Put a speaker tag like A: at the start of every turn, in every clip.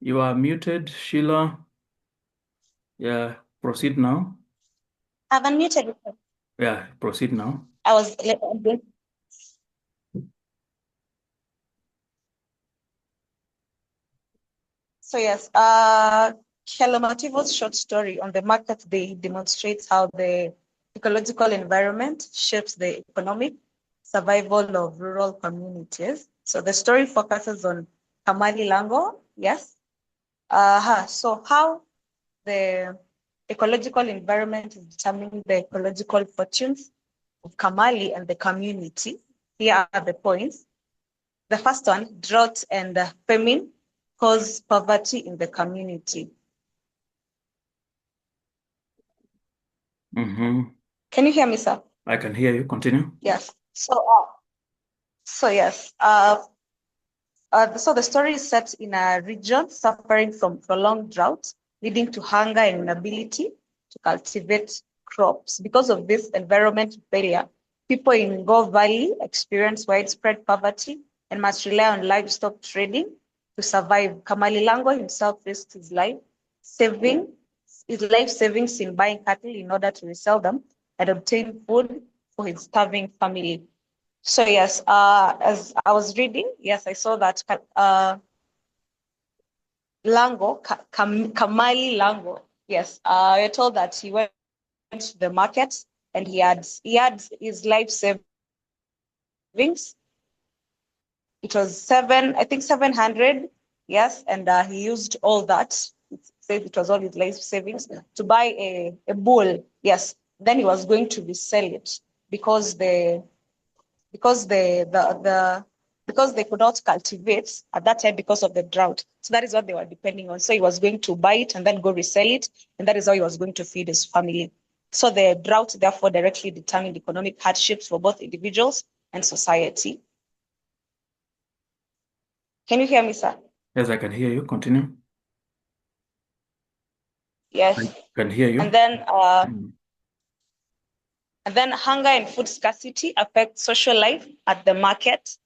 A: You are muted, Sheila. Yeah, proceed now.
B: I've unmuted.
A: Yeah, proceed now.
B: I was. So yes, Kelamativo's short story on the market day demonstrates how the ecological environment shapes the economic survival of rural communities. So the story focuses on Kamali Lango, yes. So how the ecological environment is determining the ecological fortunes of Kamali and the community. Here are the points. The first one, drought and famine cause poverty in the community. Can you hear me, sir?
A: I can hear you. Continue.
B: Yes. So yes. So the story is set in a region suffering from prolonged drought, leading to hunger and inability to cultivate crops. Because of this environmental failure, people in Go Valley experience widespread poverty and must rely on livestock trading to survive. Kamalilango himself risked his life savings in buying cattle in order to resell them and obtain food for his starving family. So yes, as I was reading, yes, I saw that Kamali Lango, yes, you're told that he went to the market and he had his life savings. It was 700, yes, and he used all that. It said it was all his life savings to buy a bull, yes. Then he was going to resell it because because they could not cultivate at that time because of the drought. So that is what they were depending on. So he was going to buy it and then go resell it, and that is how he was going to feed his family. So the drought therefore directly determined economic hardships for both individuals and society. Can you hear me, sir?
A: Yes, I can hear you. Continue.
B: Yes.
A: I can hear you.
B: And then hunger and food scarcity affect social life at the market.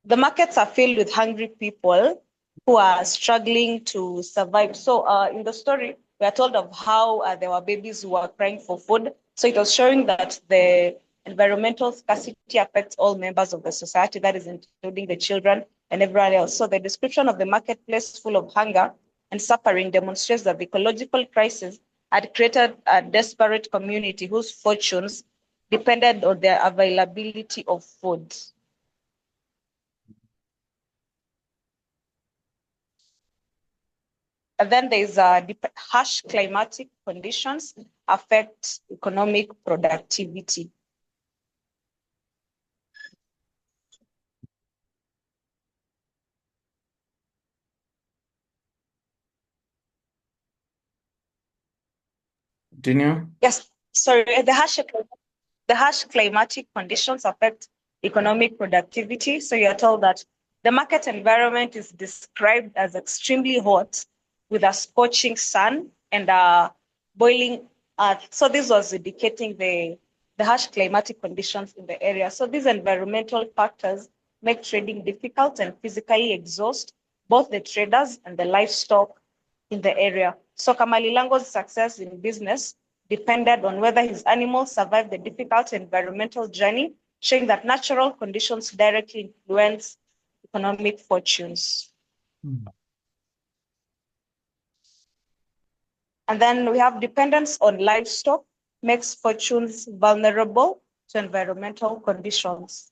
B: The markets are filled with hungry people who are struggling to survive. So in the story, we are told of how there were babies who were crying for food. So it was showing that the environmental scarcity affects all members of the society, that is including the children and everyone else. So the description of the marketplace full of hunger and suffering demonstrates that the ecological crisis had created a desperate community whose fortunes depended on the availability of food. And then there's harsh climatic conditions affect economic productivity.
A: Continue.
B: Yes, sorry, the harsh climatic conditions affect economic productivity. So you're told that the market environment is described as extremely hot with a scorching sun and a boiling earth. So this was indicating the harsh climatic conditions in the area. So these environmental factors make trading difficult and physically exhaust both the traders and the livestock in the area. So Kamalilango's success in business depended on whether his animals survived the difficult environmental journey, showing that natural conditions directly influence economic fortunes. And then we have dependence on livestock makes fortunes vulnerable to environmental conditions.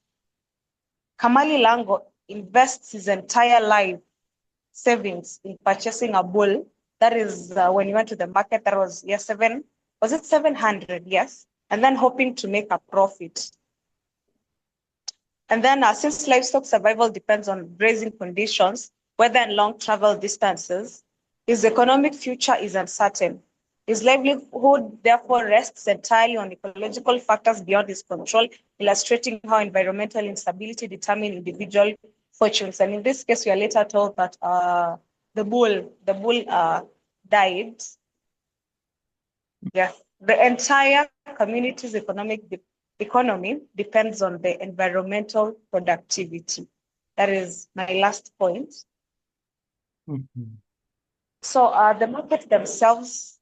B: Kamali Lango invests his entire life savings in purchasing a bull. That is when he went to the market, that was 700? Yes. And then hoping to make a profit. And then since livestock survival depends on grazing conditions, weather and long travel distances, his economic future is uncertain. His livelihood therefore rests entirely on ecological factors beyond his control, illustrating how environmental instability determines individual fortunes. And in this case, we are later told that the bull died. Yes, the entire community's economy depends on the environmental productivity. That is my last point.
A: Mhm.
B: So the markets themselves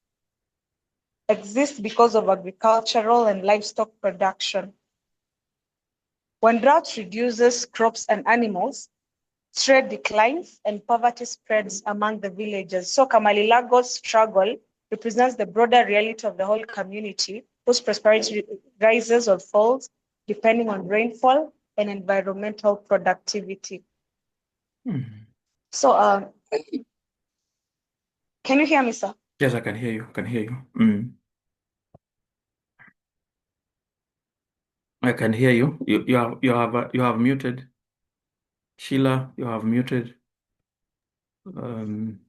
B: exist because of agricultural and livestock production. When drought reduces crops and animals, trade declines and poverty spreads among the villagers. So Kamalilago's struggle represents the broader reality of the whole community, whose prosperity rises or falls depending on rainfall and environmental productivity.
A: Mhm.
B: So can you hear me, sir?
A: Yes, I can hear you. I can hear you. Mm. I can hear you. You have muted. Sheila, you have muted. Um,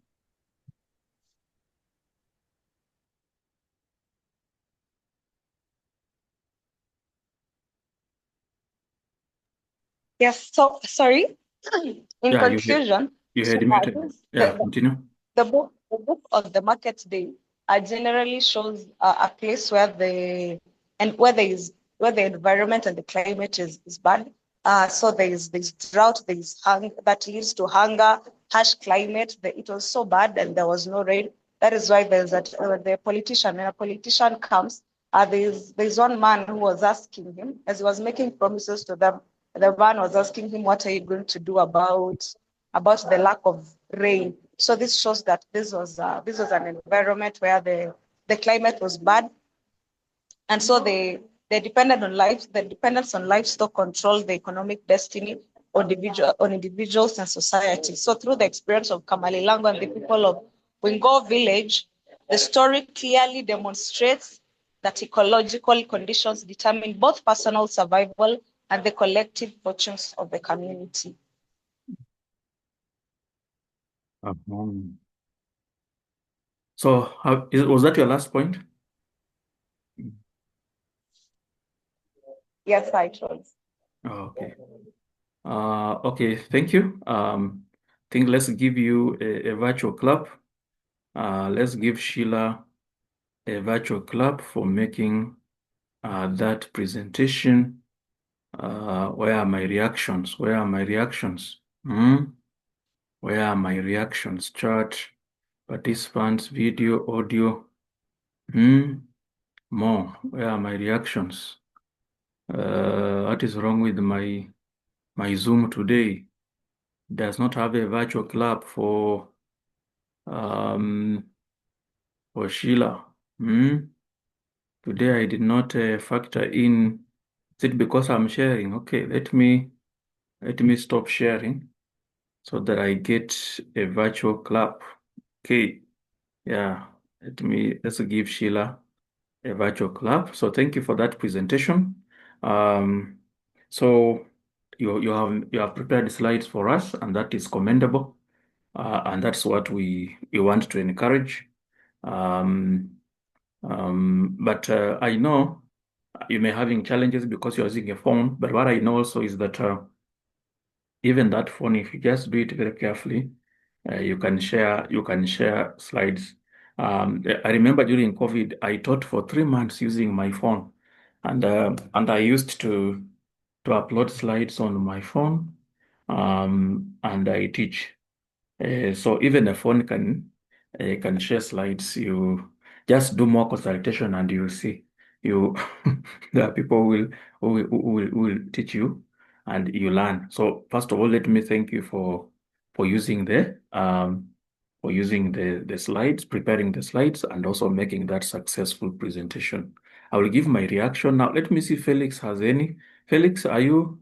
B: Yes. So sorry. In
A: yeah,
B: conclusion,
A: you
B: so
A: heard muted.
B: this,
A: Yeah, continue.
B: the book of the Market Day generally shows a place where where the environment and the climate is bad. So there's drought, there's hunger that leads to hunger, harsh climate. It was so bad and there was no rain. That is why there's that the politician. When a politician comes, there's one man who was asking him as he was making promises to them. The man was asking him, "What are you going to do about the lack of rain?" So this shows that this was an environment where the climate was bad, and so they depended on life. The dependence on livestock controlled the economic destiny on individuals and society. So through the experience of Kamalilango and the people of Wingo village, the story clearly demonstrates that ecological conditions determine both personal survival and the collective fortunes of the community.
A: Um, so, was that your last point?
B: Yes, I chose.
A: Oh, okay. Okay, thank you. Think let's give you a virtual clap. Let's give Sheila a virtual clap for making that presentation. Where are my reactions? Where are my reactions? Where are my reactions? Chat, participants, video, audio. More. Where are my reactions? What is wrong with my Zoom today? Does not have a virtual clap um for Sheila. Today I did not factor in. Is it because I'm sharing? Okay, let me stop sharing so that I get a virtual clap. Okay, yeah. Let's give Sheila a virtual clap. So thank you for that presentation. Um, so you have prepared slides for us, and that is commendable. And that's what we want to encourage. Um, but I know you may having challenges because you're using a phone. But what I know also is that even that phone, if you just do it very carefully, you can share slides. I remember during COVID, I taught for 3 months using my phone, and I used to upload slides on my phone, and I teach. So even a phone can share slides. You just do more consultation, and you'll see you there are people who will teach you, and you learn. So first of all, let me thank you for using the slides, preparing the slides, and also making that successful presentation. I will give my reaction now. Let me see if Felix has any. Felix, are you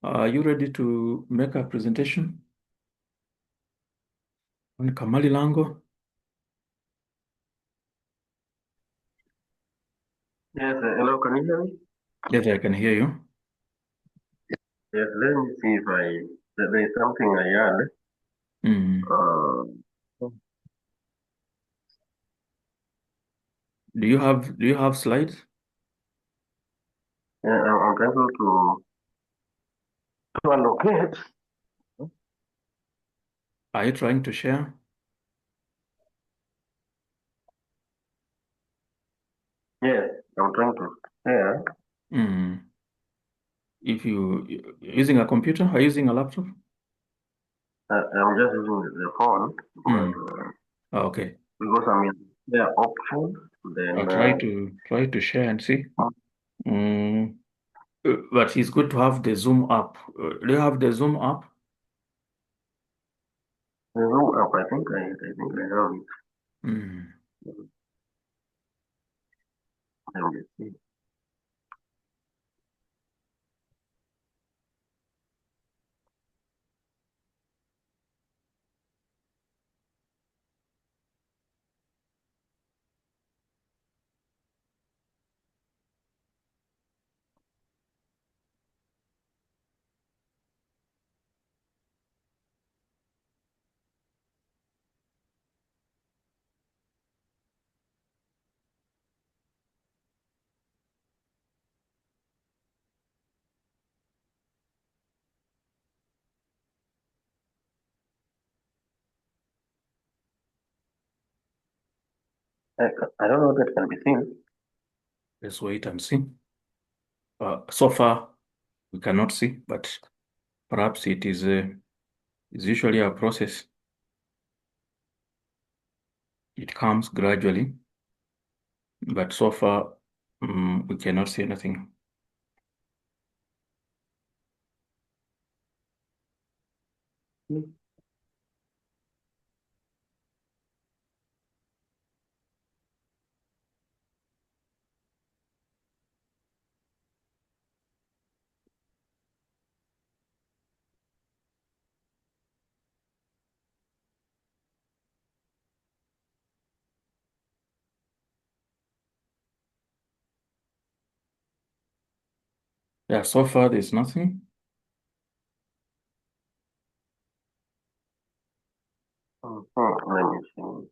A: ready to make a presentation on Kamali Lango?
C: Yes, hello, can you hear me?
A: Yes, I can hear you.
C: Yes, let me see if there is something I add.
A: Mm.
C: Uh,
A: Do you have slides?
C: yeah, I'm trying to allocate.
A: Are you trying to share?
C: Yes, I'm trying to share.
A: Mm. If you're using a computer, are you using a laptop?
C: I'm just using the phone, but
A: Mm. Okay.
C: because I'm in the option, then
A: Try to share and see. Mm. But it's good to have the Zoom app. Do you have the Zoom app?
C: the Zoom app. I think I have it.
A: Mm.
C: Let me see. I, I don't know that can be seen.
A: Let's wait and see. So far, we cannot see, but perhaps it is usually a process. It comes gradually, but so far, we cannot see anything. Yeah, so far there's nothing.
C: Let me see.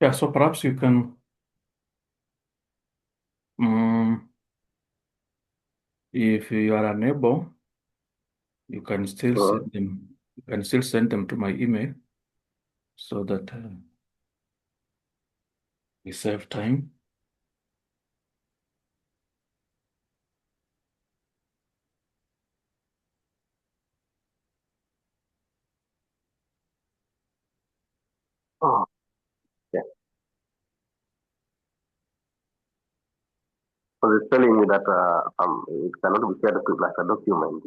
A: Yeah, so perhaps you can, um, if you are unable, you can still
C: Uh,
A: send them. You can still send them to my email so that we save time.
C: oh, yeah. So it's telling me that it cannot be shared with like a document.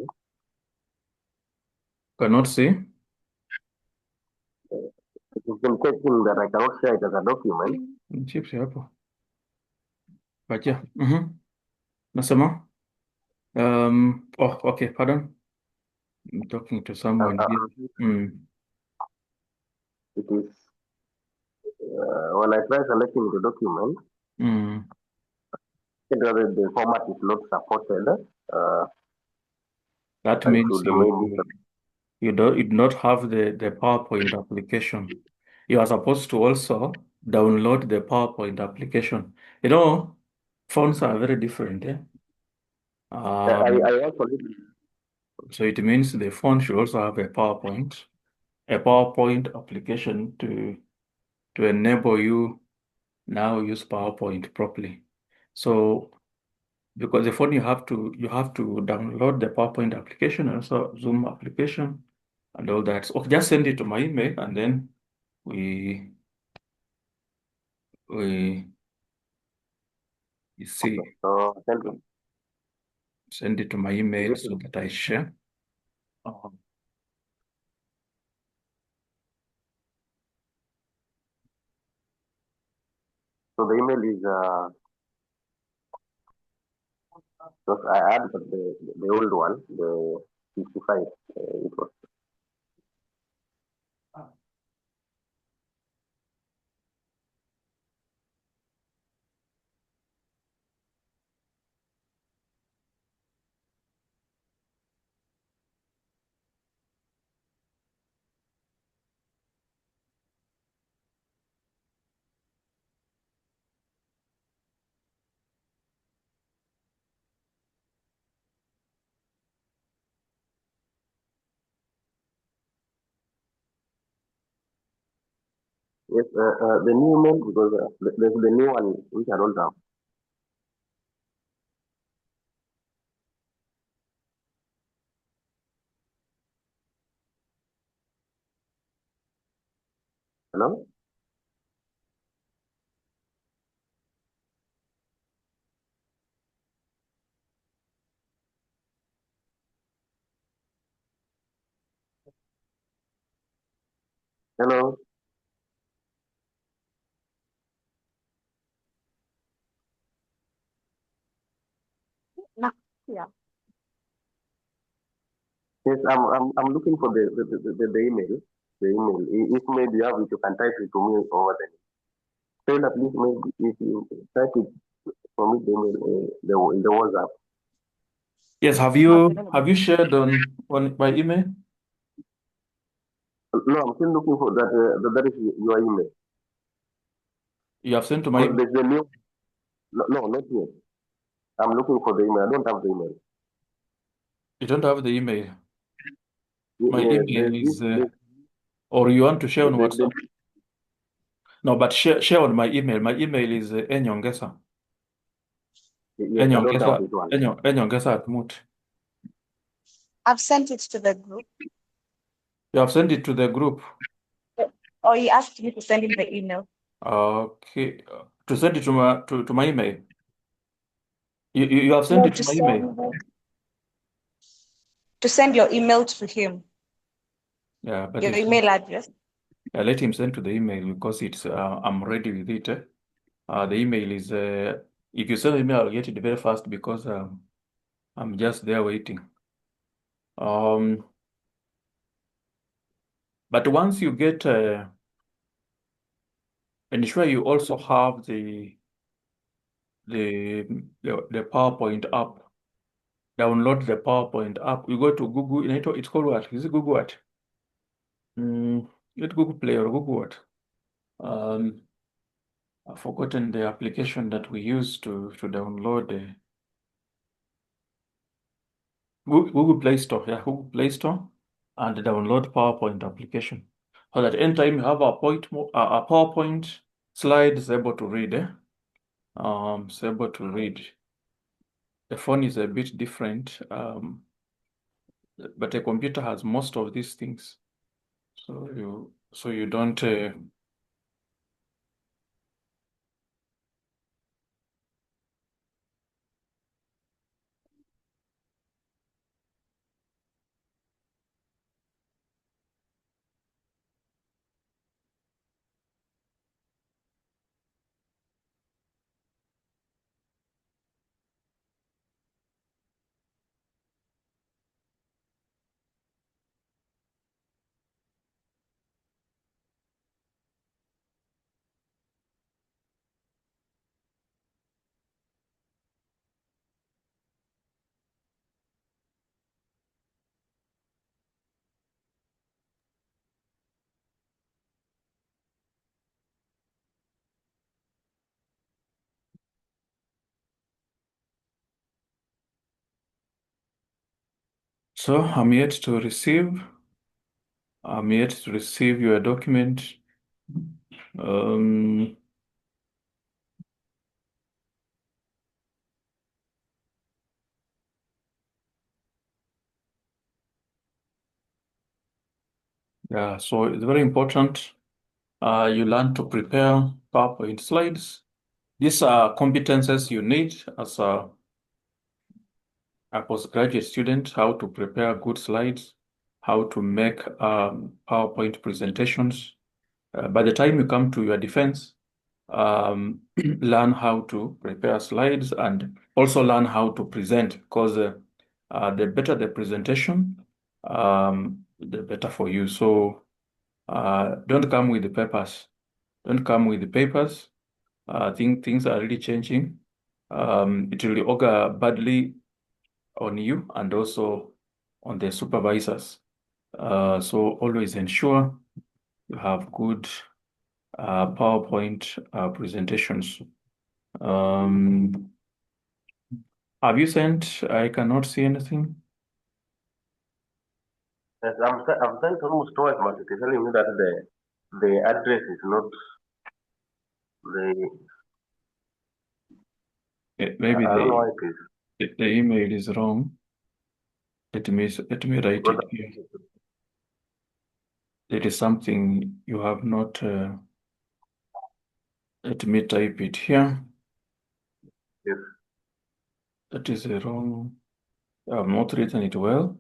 A: Cannot see.
C: It can checking that I cannot share it as a document.
A: Chips hapo. Pacha. Nasema? Oh, okay, pardon. I'm talking to
C: Uh,
A: someone
C: uh,
A: here. Mm,
C: it is when I try selecting the document,
A: mm.
C: the format is not supported. Uh,
A: That
C: I
A: means
C: should maybe
A: you do not have the PowerPoint application. You are supposed to also download the PowerPoint application. You know, phones are very different, yeah?
C: I
A: Um,
C: also
A: so it means the phone should also have a PowerPoint application to enable you now use PowerPoint properly. So because the phone you have to download the PowerPoint application and also Zoom application and all that. So just send it to my email and then we we you see
C: send it.
A: send it to my
C: Is
A: email
C: it
A: so that I share. Um,
C: so So the email is because I had the old one, the 55. It was yes, the new email because there's the new one which I don't have. Hello? Hello?
B: No, yeah.
C: Yes, I'm looking for the email. The email. If maybe you have it, you can type it to me over there. Tell at least maybe if you type it for me, the email, the WhatsApp.
A: Yes, have you shared on by email?
C: No, I'm still looking for that. That is your email.
A: You have sent to my
C: Because
A: email.
C: there's the new. No, not yet. I'm looking for the email. I don't have the email.
A: You don't have the email. My
C: Yeah,
A: email is,
C: there's
A: or you want to share on
C: the,
A: WhatsApp? No, but share on my email. My email is enyongesa.
C: yes, I don't have
A: Enyongesa,
C: this one.
A: enyongesa at Moot.
B: I've sent it to the group.
A: You have sent it to the group.
B: Or he asked me to send him the email.
A: Okay. To send it to my email. You have sent
B: No,
A: it to my email.
B: to send your email to him,
A: Yeah, but
B: your
A: it's
B: email address.
A: let him send to the email because it's I'm ready with it. The email is if you send the email, I'll get it very fast because I'm just there waiting. But once you get ensure you also have the PowerPoint app. Download the PowerPoint app. You go to Google. It's called what? Is it Google what? Get Google Play or Google what? I've forgotten the application that we use to download the Google Play Store. Yeah, Google Play Store and download PowerPoint application. So that anytime you have a PowerPoint slide, it's able to read. It's able to read. The phone is a bit different, but a computer has most of these things. So you don't. So I'm yet to receive. I'm yet to receive your document. Um, yeah, so it's very important. You learn to prepare PowerPoint slides. These are competences you need as a postgraduate student, how to prepare good slides, how to make PowerPoint presentations. By the time you come to your defense, learn how to prepare slides and also learn how to present, because the better the presentation, the better for you. So don't come with the papers. Don't come with the papers. I think things are really changing. It will augur badly on you and also on the supervisors. So always ensure you have good PowerPoint presentations. Have you sent? I cannot see anything.
C: Yes, I've sent almost twice, but it is telling me that the address is not the.
A: Maybe
C: I don't know why it is.
A: the email is wrong. Let me write
C: Because
A: it here. There is something you have not. Let me type it here.
C: yes,
A: That is wrong. I have not written it well.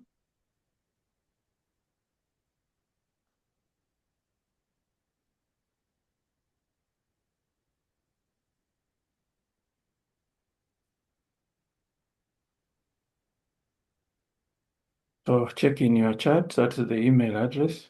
A: So check in your chat. That's the email address.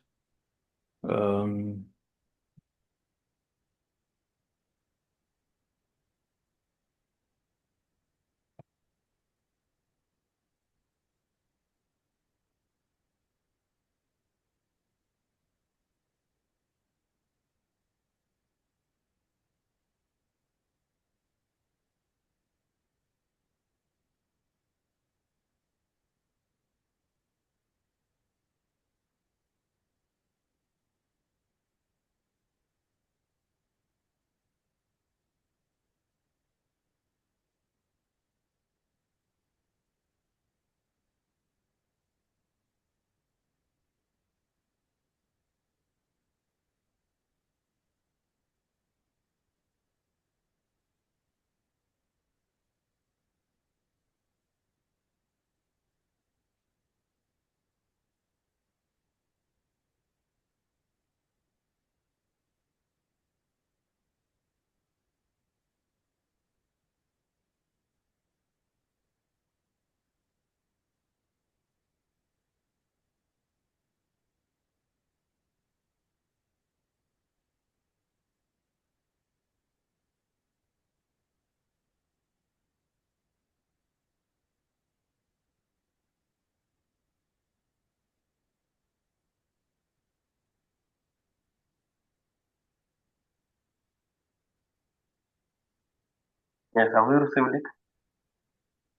C: yes. Have you received it?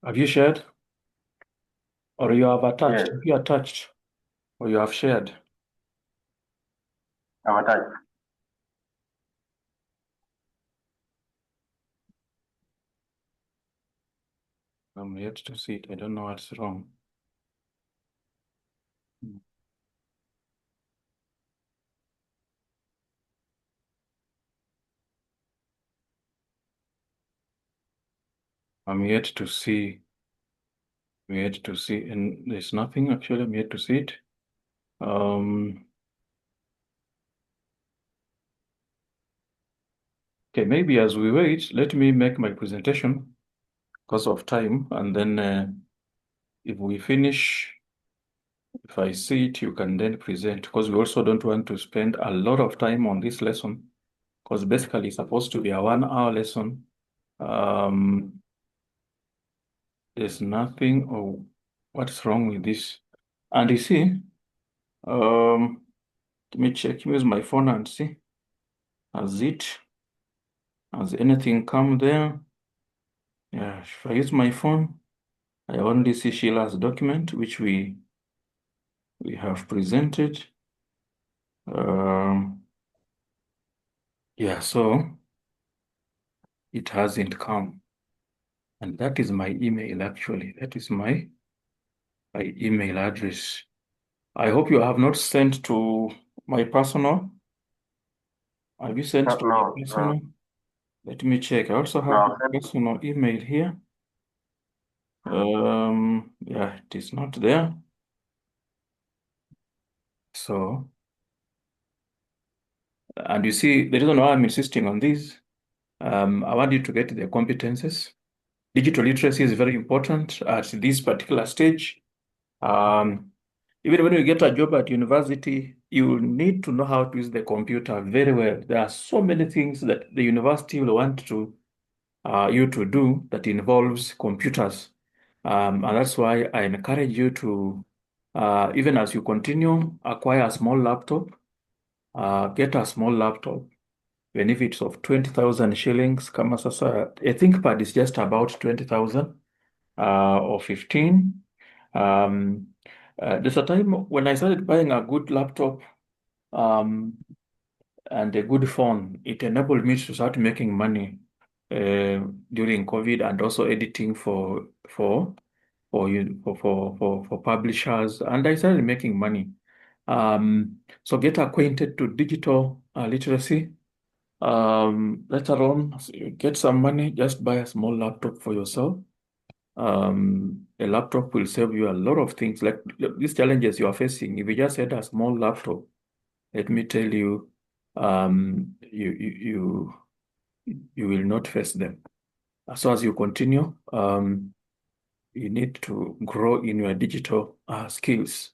A: Have you shared? Or you have attached?
C: Yes,
A: Have you attached? Or you have shared?
C: I'm attached.
A: I'm yet to see it. I don't know what's wrong. I'm yet to see. I'm yet to see, and there's nothing actually. I'm yet to see it. Okay, maybe as we wait, let me make my presentation because of time, and then if we finish, if I see it, you can then present, because we also don't want to spend a lot of time on this lesson, because basically it's supposed to be a 1 hour lesson. There's nothing. Oh, what's wrong with this? And you see, let me check, use my phone and see. Has anything come there? Yeah, if I use my phone, I only see Sheila's document, which we have presented. Yeah, so it hasn't come. And that is my email, actually. That is my email address. I hope you have not sent to my personal. Have you sent to my
C: No,
A: personal? Let me check. I also
C: no.
A: have
C: I've
A: my
C: sent.
A: personal email here. Yeah, it is not there. So, and you see, the reason why I'm insisting on this I want you to get the competences. Digital literacy is very important at this particular stage. Even when you get a job at university, you need to know how to use the computer very well. There are so many things that the university will want you to do that involves computers. And that's why I encourage you to, even as you continue, acquire a small laptop, get a small laptop, even if it's of 20,000 shillings. Kama sasa, I think pad is just about 20,000 or 15. There's a time when I started buying a good laptop and a good phone, it enabled me to start making money during COVID and also editing for publishers, and I started making money. So get acquainted to digital literacy. Later on, so you get some money, just buy a small laptop for yourself. A laptop will save you a lot of things. Like these challenges you are facing, if you just had a small laptop, let me tell you, you will not face them. So as you continue, you need to grow in your digital skills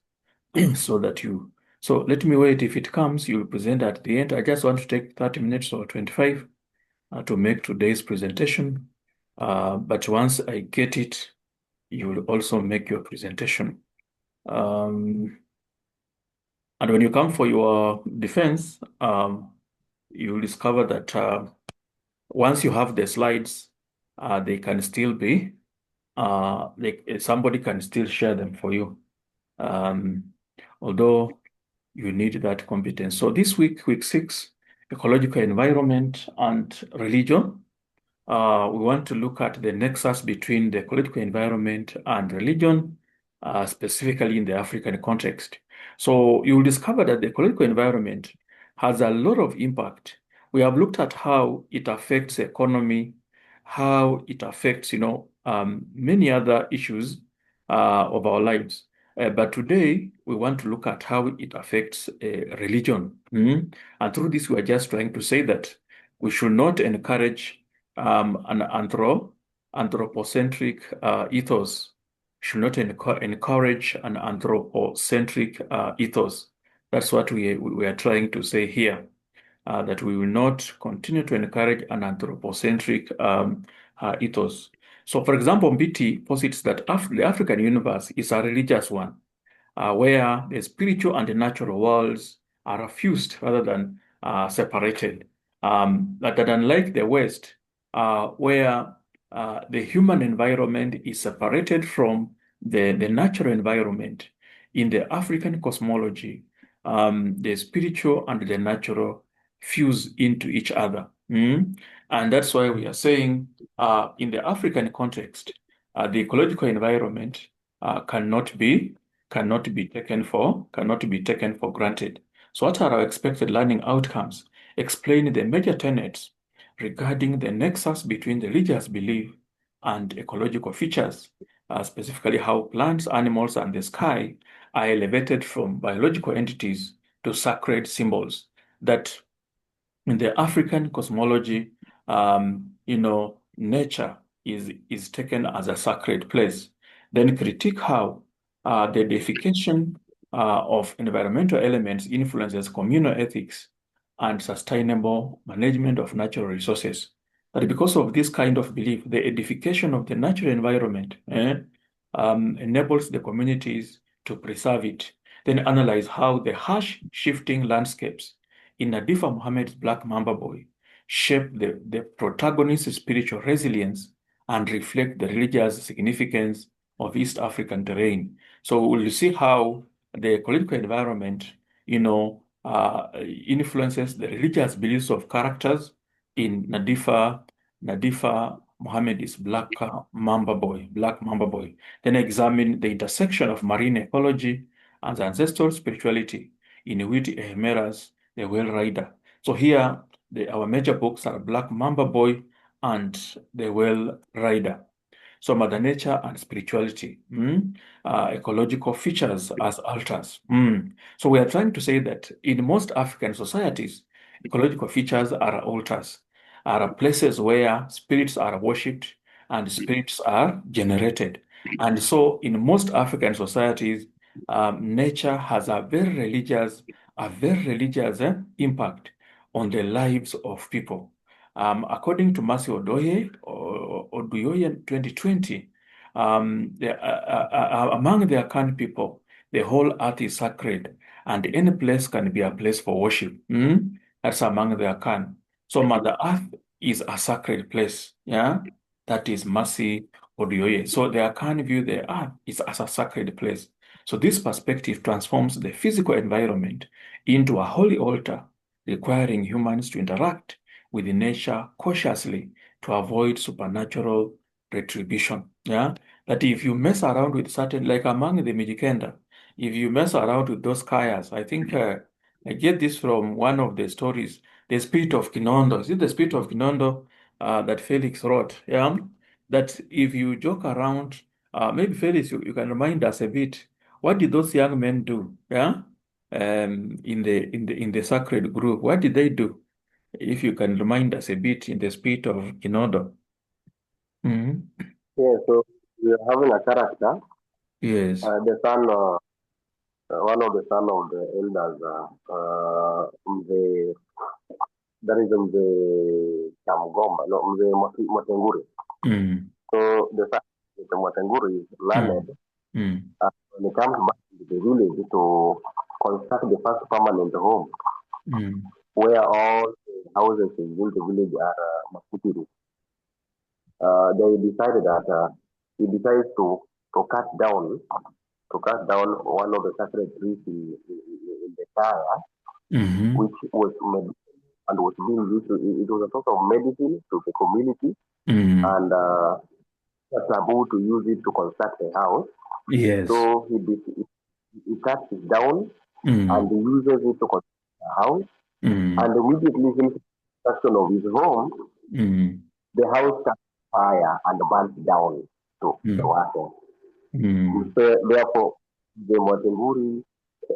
A: so that you. So let me wait. If it comes, you'll present at the end. I just want to take 30 minutes or 25 to make today's presentation. But once I get it, you will also make your presentation. And when you come for your defense, you will discover that once you have the slides, they can still be, somebody can still share them for you. Although you need that competence. So this week, week 6, ecological environment and religion. We want to look at the nexus between the ecological environment and religion, specifically in the African context. So you will discover that the ecological environment has a lot of impact. We have looked at how it affects the economy, how it affects, many other issues of our lives. But today, we want to look at how it affects religion. And through this, we are just trying to say that we should not encourage an anthropocentric ethos. Should not encourage an anthropocentric ethos. That's what we are trying to say here, that we will not continue to encourage an anthropocentric ethos. So, for example, BT posits that the African universe is a religious one, where the spiritual and the natural worlds are fused rather than separated. That unlike the West, where the human environment is separated from the natural environment, in the African cosmology, the spiritual and the natural fuse into each other. And that's why we are saying in the African context, the ecological environment cannot be taken for granted. So what are our expected learning outcomes? Explain the major tenets regarding the nexus between the religious belief and ecological features, specifically how plants, animals, and the sky are elevated from biological entities to sacred symbols. That in the African cosmology, nature is taken as a sacred place. Then critique how the deification of environmental elements influences communal ethics and sustainable management of natural resources. But because of this kind of belief, the edification of the natural environment enables the communities to preserve it. Then analyze how the harsh shifting landscapes in Nadifa Mohamed's Black Mamba Boy shape the protagonist's spiritual resilience and reflect the religious significance of East African terrain. So we'll see how the ecological environment, influences the religious beliefs of characters in Nadifa Mohammed's Black Mamba Boy. Then examine the intersection of marine ecology and ancestral spirituality in which Ihimaera's The Whale Rider. So here, our major books are Black Mamba Boy and The Whale Rider. So Mother Nature and spirituality, ecological features as altars. So we are trying to say that in most African societies, ecological features are altars. are places where spirits are worshipped and spirits are generated. And so in most African societies, nature has a very religious impact on the lives of people. According to Mercy Oduyoye 2020, among the Akan people, the whole earth is sacred, and any place can be a place for worship. That's among the Akan. So Mother Earth is a sacred place. Yeah, that is Mercy Oduyoye. So the Akan view the earth is as a sacred place. So this perspective transforms the physical environment into a holy altar, requiring humans to interact with nature cautiously to avoid supernatural retribution. Yeah, that if you mess around with certain, like among the Mijikenda, if you mess around with those kayas, I think I get this from one of the stories, the spirit of Kinondo. Is it the spirit of Kinondo that Felix wrote? Yeah, that if you joke around, maybe Felix, you can remind us a bit. What did those young men do? Yeah, in the sacred group, what did they do? If you can remind us a bit in the spirit of Kinondo.
C: Yeah, so we are having a character,
A: Yes.
C: the son, one of the son of the elders, the that is the Chamgomba, no, the Motenguri. So the son of the Motenguri is learned
A: Mm.
C: when it comes back to the village to construct the first permanent home where all the houses in the village are Makutiri. They decided that he decides to cut down one of the sacred trees in the Kaya, which was and was being used to, it was a sort of medicine to the community and a taboo to use it to construct a house.
A: Yes.
C: So he cuts it down and he uses it to construct a house. And immediately since the construction of his home, the house catches fire and burns down to the water. So therefore, the Motenguri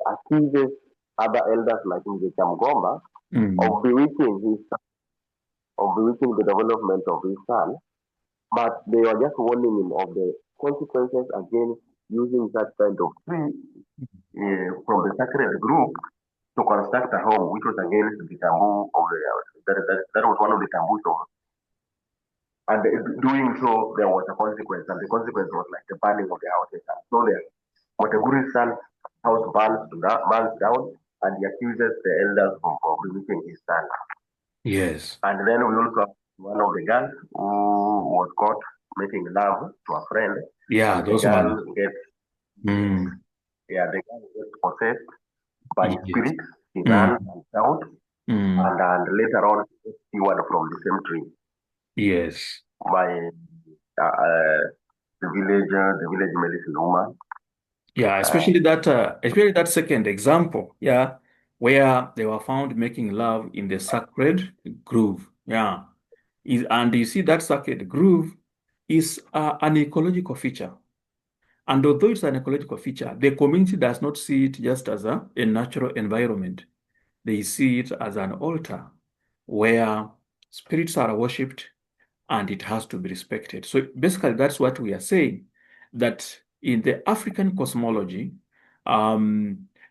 C: accuses other elders like the Chamgomba of bewitching the development of his son, but they were just warning him of the consequences against using that kind of tree from the sacred group to construct a home, which was against the taboo of that was one of the taboos of. And doing so, there was a consequence, and the consequence was like the burning of the houses. And so the Motenguri's son's house burns down, and he accuses the elders of bewitching his son.
A: Yes.
C: And then we also have one of the girls who was caught making love to a friend.
A: Yeah,
C: and
A: those
C: the girl
A: ones.
C: gets the girl gets possessed by
A: Yes.
C: spirits. He runs and shouts, and later on gets cured from the same tree
A: Yes.
C: by the village medicine woman.
A: Yeah, especially that second example, yeah, where they were found making love in the sacred grove. Yeah. And you see that sacred grove is an ecological feature. And although it's an ecological feature, the community does not see it just as a natural environment. They see it as an altar where spirits are worshipped and it has to be respected. So basically, that's what we are saying, that in the African cosmology,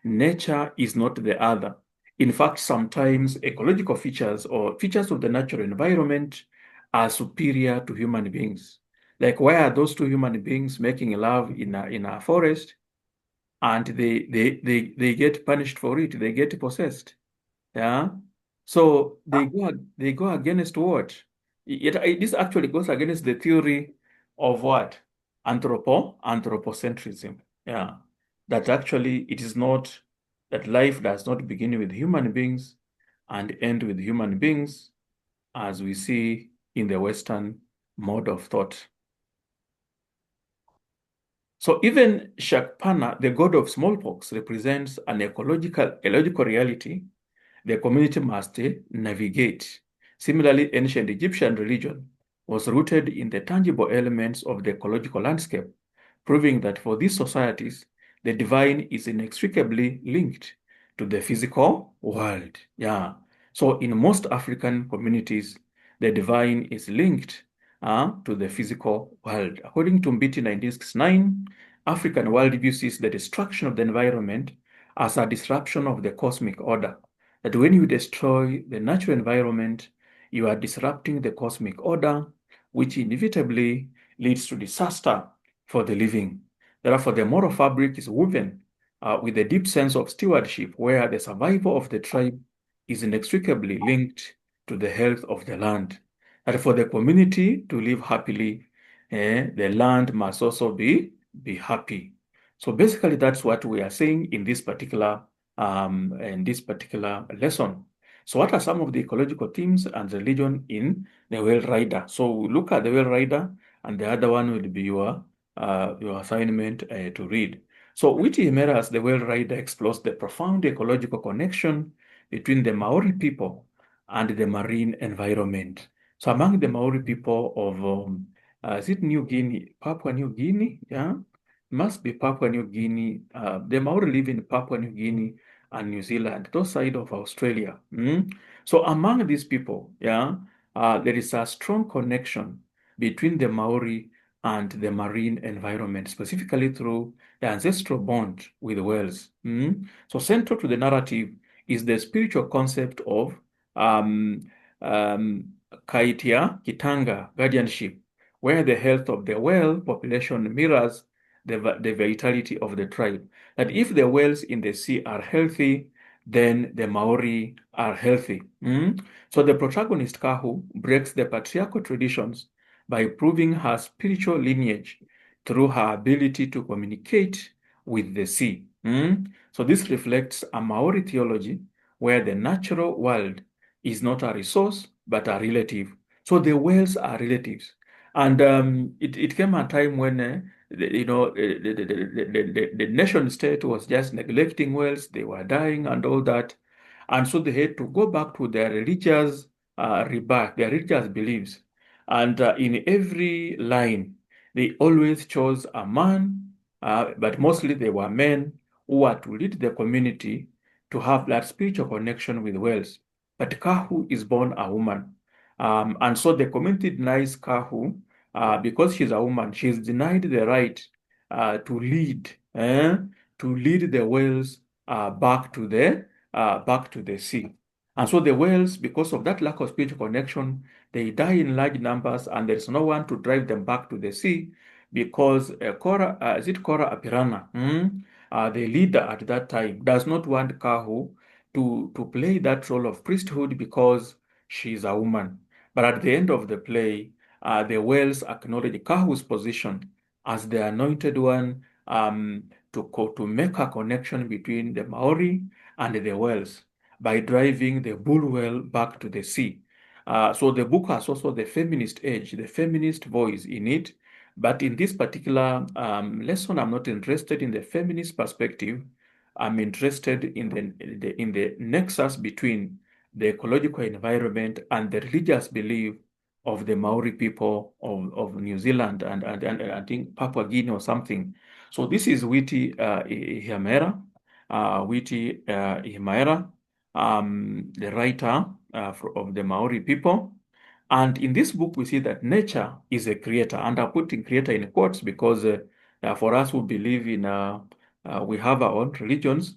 A: nature is not the other. In fact, sometimes ecological features or features of the natural environment are superior to human beings. Like, why are those two human beings making love in a forest and they get punished for it? They get possessed. Yeah. So they go against what? This actually goes against the theory of what? Anthropocentrism. Yeah. That actually it is not that life does not begin with human beings and end with human beings, as we see in the Western mode of thought. So even Shakpana, the god of smallpox, represents an ecological reality the community must navigate. Similarly, ancient Egyptian religion was rooted in the tangible elements of the ecological landscape, proving that for these societies, the divine is inextricably linked to the physical world. Yeah. So in most African communities, the divine is linked to the physical world. According to Mbiti 1969, African worldview sees the destruction of the environment as a disruption of the cosmic order. That when you destroy the natural environment, you are disrupting the cosmic order, which inevitably leads to disaster for the living. Therefore, the moral fabric is woven with a deep sense of stewardship, where the survival of the tribe is inextricably linked to the health of the land. And for the community to live happily, the land must also be happy. So basically, that's what we are saying in this particular lesson. So what are some of the ecological themes and religion in the Whale Rider? So look at the Whale Rider, and the other one will be your assignment to read. So with Ihimaera as the Whale Rider explores the profound ecological connection between the Maori people and the marine environment. So among the Maori people of, is it New Guinea, Papua New Guinea? Yeah, must be Papua New Guinea. The Maori live in Papua New Guinea and New Zealand, those side of Australia. So among these people, yeah, there is a strong connection between the Maori and the marine environment, specifically through the ancestral bond with whales. So central to the narrative is the spiritual concept of Kaitia Kitanga guardianship, where the health of the whale population mirrors the vitality of the tribe. That if the whales in the sea are healthy, then the Maori are healthy. So the protagonist Kahu breaks the patriarchal traditions by proving her spiritual lineage through her ability to communicate with the sea. So this reflects a Maori theology where the natural world is not a resource, but a relative. So the whales are relatives. And it came a time when, the nation state was just neglecting whales, they were dying and all that. And so they had to go back to their religious rebirth, their religious beliefs. And in every line, they always chose a man, but mostly they were men who were to lead the community to have that spiritual connection with whales. But Kahu is born a woman. And so the community denies Kahu because she's a woman. She's denied the right to lead the whales back to the sea. And so the whales, because of that lack of spiritual connection, they die in large numbers, and there's no one to drive them back to the sea because Cora Apirana, the leader at that time, does not want Kahu to play that role of priesthood because she's a woman. But at the end of the play, the whales acknowledge Kahu's position as the anointed one to make a connection between the Maori and the whales by driving the bull whale back to the sea. So the book has also the feminist edge, the feminist voice in it. But in this particular lesson, I'm not interested in the feminist perspective. I'm interested in the nexus between the ecological environment and the religious belief of the Maori people of New Zealand and I think Papua Guinea or something. So this is Witi Ihimaera, the writer of the Maori people. And in this book, we see that nature is a creator. And I'm putting creator in quotes because for us who believe in, we have our own religions,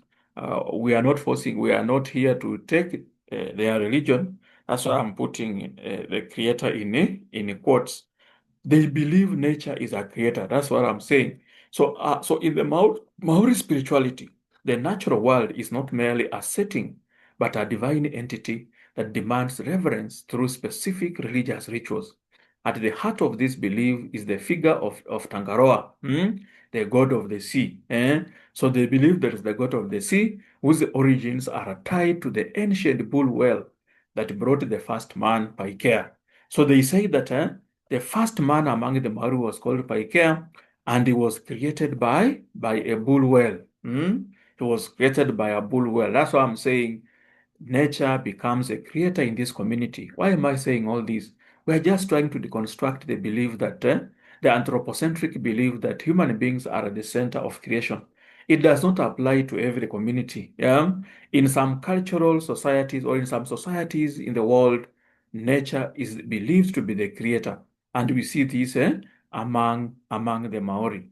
A: we are not here to take their religion. That's why I'm putting the creator in quotes. They believe nature is a creator. That's what I'm saying. So in the Maori spirituality, the natural world is not merely a setting, but a divine entity that demands reverence through specific religious rituals. At the heart of this belief is the figure of Tangaroa, the god of the sea. So they believe there is the god of the sea, whose origins are tied to the ancient bull whale that brought the first man, Paikea. So they say that the first man among the Maori was called Paikea, and he was created by a bull whale. He was created by a bull whale. That's why I'm saying nature becomes a creator in this community. Why am I saying all this? We're just trying to deconstruct the belief that the anthropocentric belief that human beings are at the center of creation. It does not apply to every community. In some cultural societies or in some societies in the world, nature is believed to be the creator. And we see this among the Maori.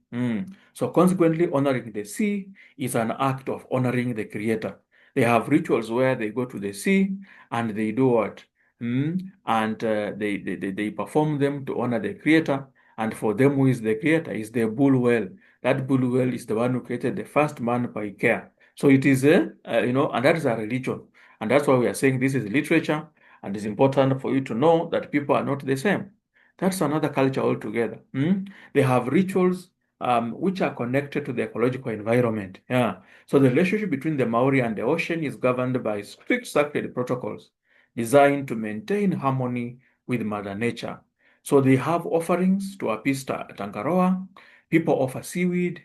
A: So consequently, honoring the sea is an act of honoring the creator. They have rituals where they go to the sea and they do what? And they perform them to honor the creator. And for them, who is the creator is the bull whale. That bull whale is the one who created the first man by care. So it is and that is a religion. And that's why we are saying this is literature, and it's important for you to know that people are not the same. That's another culture altogether. They have rituals which are connected to the ecological environment. Yeah. So the relationship between the Maori and the ocean is governed by strict sacred protocols designed to maintain harmony with Mother Nature. So they have offerings to appease Tangaroa. People offer seaweed,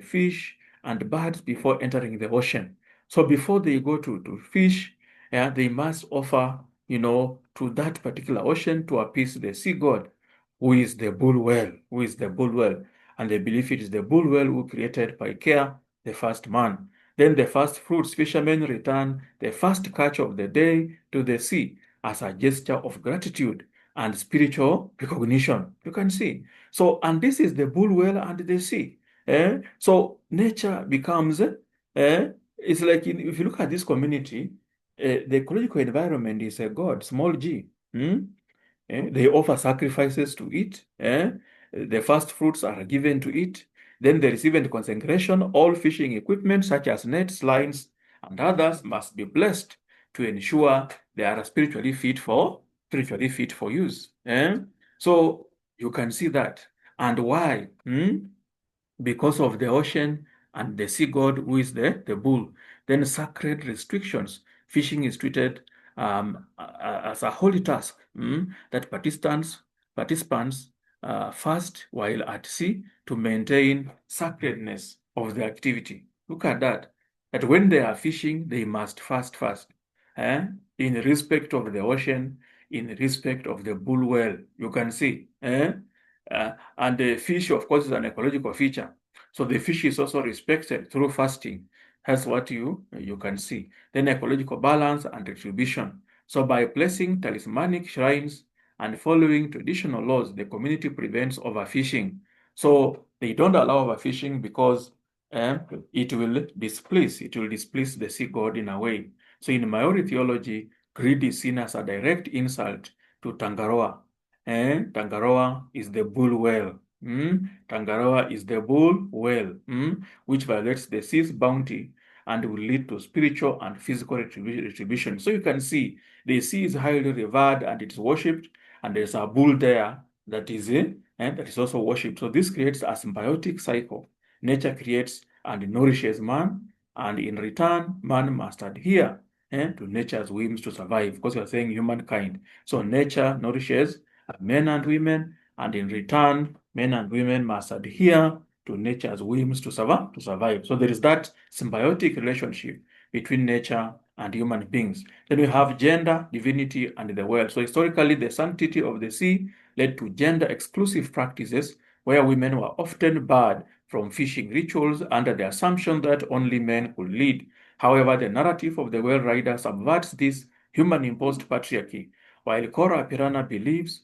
A: fish, and birds before entering the ocean. So before they go to fish, they must offer, to that particular ocean to appease the sea god, who is the bull whale, And they believe it is the bull whale who created Paikea, the first man. Then the first fruits fishermen return the first catch of the day to the sea as a gesture of gratitude and spiritual recognition. You can see. So, and this is the bull whale and the sea. So nature becomes, it's like if you look at this community, the ecological environment is a god, small g. They offer sacrifices to it. The first fruits are given to it. Then there is even consecration. All fishing equipment, such as nets, lines, and others, must be blessed to ensure they are spiritually fit for use. So you can see that. And why? Because of the ocean and the sea god, who is the bull. Then sacred restrictions. Fishing is treated as a holy task that participants fast while at sea to maintain sacredness of the activity. Look at that. That when they are fishing, they must fast in respect of the ocean, in respect of the bull whale. You can see. And the fish, of course, is an ecological feature. So the fish is also respected through fasting. That's what you can see. Then ecological balance and retribution. So by placing talismanic shrines and following traditional laws, the community prevents overfishing. So they don't allow overfishing because it will displease the sea god in a way. So in Maori theology, greed is seen as a direct insult to Tangaroa. Tangaroa is the bull whale. Tangaroa is the bull whale, which violates the sea's bounty and will lead to spiritual and physical retribution. So you can see the sea is highly revered and it's worshipped, and there's a bull there that is also worshipped. So this creates a symbiotic cycle. Nature creates and nourishes man, and in return, man must adhere to nature's whims to survive, because we are saying humankind. So nature nourishes men and women, and in return, men and women must adhere to nature's whims to survive. So there is that symbiotic relationship between nature and human beings. Then we have gender, divinity, and the world. So historically, the sanctity of the sea led to gender-exclusive practices where women were often barred from fishing rituals under the assumption that only men could lead. However, the narrative of the whale rider subverts this human-imposed patriarchy. While Cora Pirana believes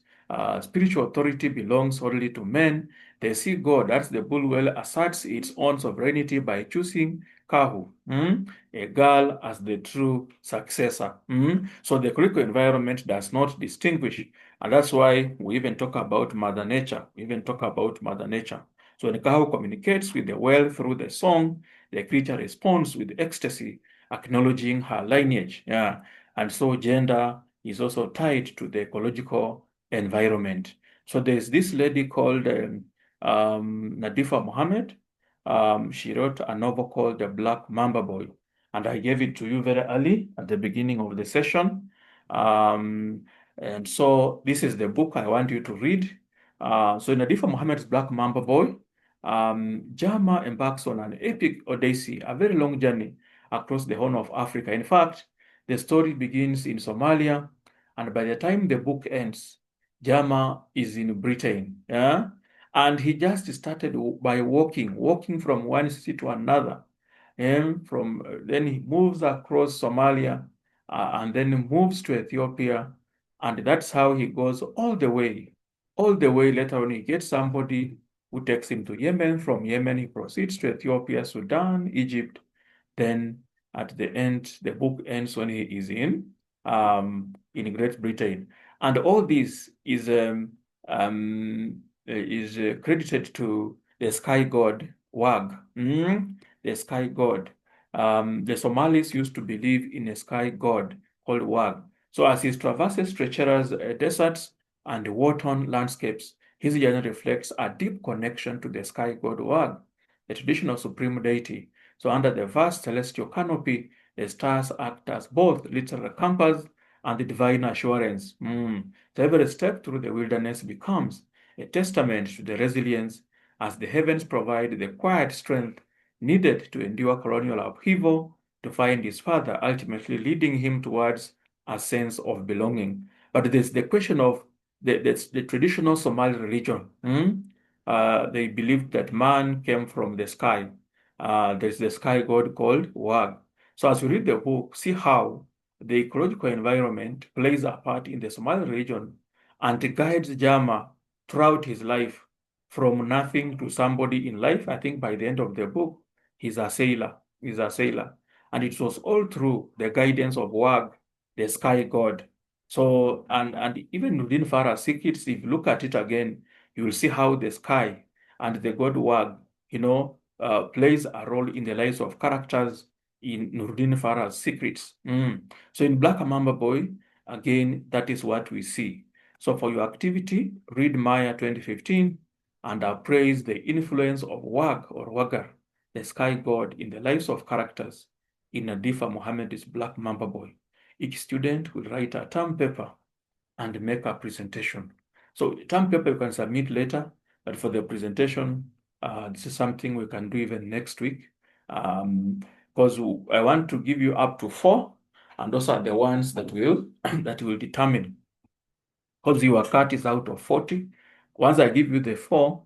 A: spiritual authority belongs only to men, the sea god, that's the bull whale, asserts its own sovereignty by choosing Kahu, a girl, as the true successor. So the ecological environment does not distinguish, and that's why we even talk about Mother Nature. So when Kahu communicates with the whale through the song, the creature responds with ecstasy, acknowledging her lineage. And so gender is also tied to the ecological environment. So there's this lady called Nadifa Mohamed. She wrote a novel called The Black Mamba Boy, and I gave it to you very early at the beginning of the session. And so this is the book I want you to read. So Nadifa Mohamed's Black Mamba Boy, Jama embarks on an epic odyssey, a very long journey across the Horn of Africa. In fact, the story begins in Somalia, and by the time the book ends, Jama is in Britain. And he just started by walking from one city to another. And then he moves across Somalia and then moves to Ethiopia And that's how he goes all the way. All the way later on, he gets somebody who takes him to Yemen. From Yemen, he proceeds to Ethiopia, Sudan, Egypt. Then at the end, the book ends when he is in Great Britain. And all this is credited to the sky god Wag, the sky god. The Somalis used to believe in a sky god called Wag. So as he traverses treacherous deserts and war-torn landscapes, his journey reflects a deep connection to the sky god Wag, the traditional supreme deity. So under the vast celestial canopy, the stars act as both literal compass and the divine assurance. So every step through the wilderness becomes a testament to the resilience as the heavens provide the quiet strength needed to endure colonial upheaval to find his father, ultimately leading him towards a sense of belonging. But there's the question of the traditional Somali religion. They believed that man came from the sky. There's the sky god called Wag. So as you read the book, see how the ecological environment plays a part in the Somali region and guides Jama throughout his life from nothing to somebody in life. I think by the end of the book, he's a sailor. He's a sailor. And it was all through the guidance of Wag, the sky god. So, and even within Farah's secrets, if you look at it again, you will see how the sky and the god Wag, plays a role in the lives of characters in Nuruddin Farah's secrets. So in Black Mamba Boy, again, that is what we see. So for your activity, read Maya 2015 and appraise the influence of Wag or Wagar, the sky god, in the lives of characters in Nadifa Mohammed's Black Mamba Boy. Each student will write a term paper and make a presentation. So term paper you can submit later, but for the presentation, this is something we can do even next week. Because I want to give you up to 4, and those are the ones that will that will determine. Because your cut is out of 40. Once I give you the 4,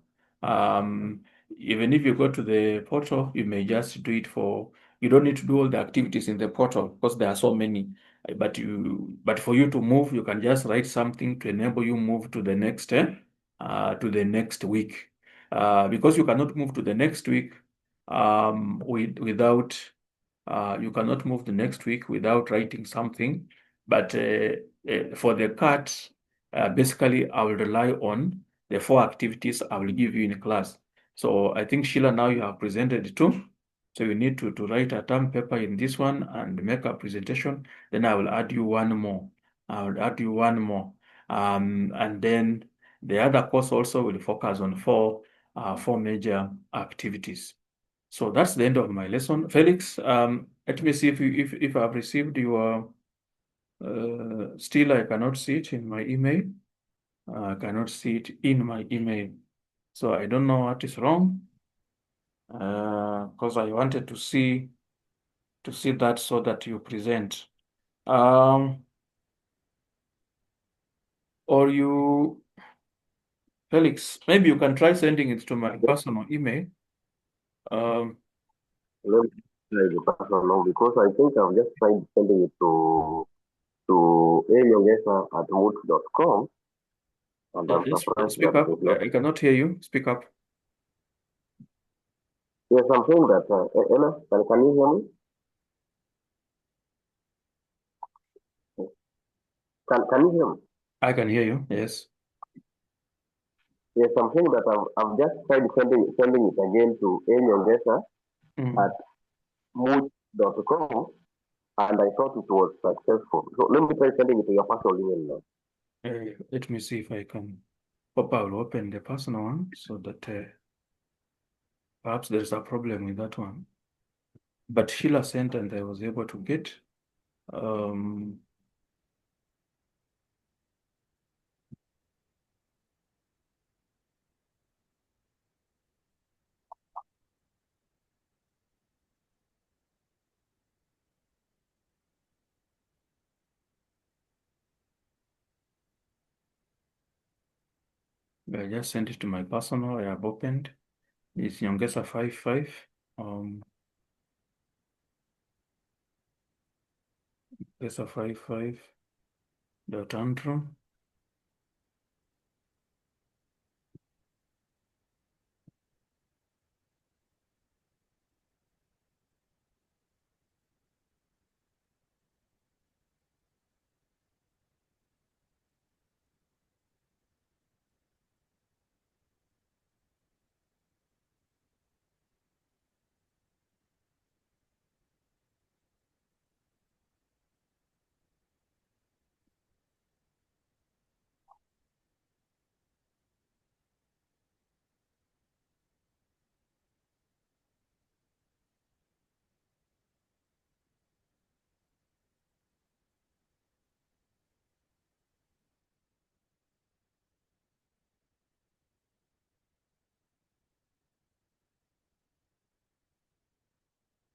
A: even if you go to the portal, you may just do it you don't need to do all the activities in the portal because there are so many. But for you to move, you can just write something to enable you move to the next week. Because you cannot move to the next week without you cannot move the next week without writing something. But for the cut, basically, I will rely on the 4 activities I will give you in class. So I think, Sheila, now you have presented 2. So you need to write a term paper in this one and make a presentation. Then I will add you one more. And then the other course also will focus on 4 major activities. So that's the end of my lesson. Felix, let me see if I've received your still I cannot see it in my email. I cannot see it in my email. So I don't know what is wrong. Because I wanted to see that so that you present. Or you, Felix, maybe you can try sending it to my personal email.
C: Let me try the personal because I think I've just tried sending it to ayongesa@mood.com, and I'm surprised
A: Speak
C: that
A: up.
C: it's not.
A: I cannot hear you. Speak up.
C: Yes, I'm saying that. Ella, can you hear me? Can you hear me?
A: I can hear you. Yes.
C: Yes, I'm saying that I've just tried sending it again to ayongesa at mood.com, and I thought it was successful. So let me try sending it to your personal email now.
A: Let me see if I can. I'll open the personal one so that perhaps there's a problem with that one. But Sheila sent and I was able to get. I just sent it to my personal. I have opened. It's Nyongesa 55. Nyongesa 55. dot Andrew.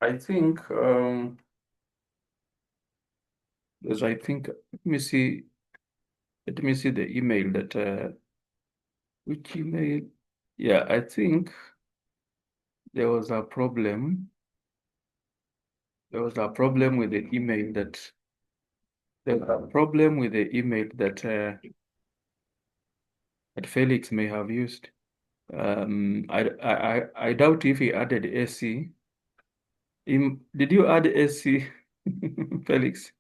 A: I think let me see the email that which email? Yeah, I think there was a problem. There was a problem with the email that that Felix may have used. I doubt if he added AC. Did you add AC, Felix?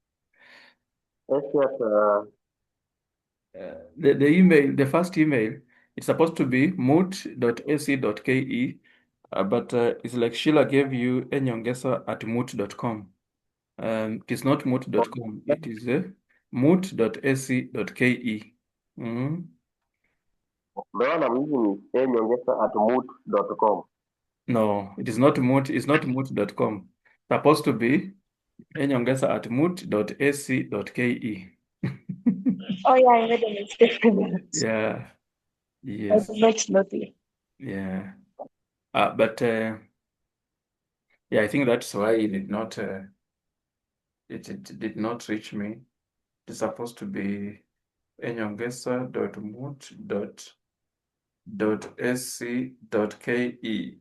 C: Yes, yes.
A: The email, the first email, it's supposed to be moot.ac.ke, but it's like Sheila gave you enyongesa@moot.com. It is not moot.com, it is moot.ac.ke. Mhm.
C: The one I'm using is enyongesa@moot.com.
A: No, it is not moot, it's not moot.com. Supposed to be enyongesa@moot.ac.ke.
B: Oh yeah, I made a mistake.
A: Yeah,
B: I
A: yes,
B: did not notice.
A: yeah. But yeah, I think that's why it did not it did not reach me. It's supposed to be enyongesa.moot.sc.ke.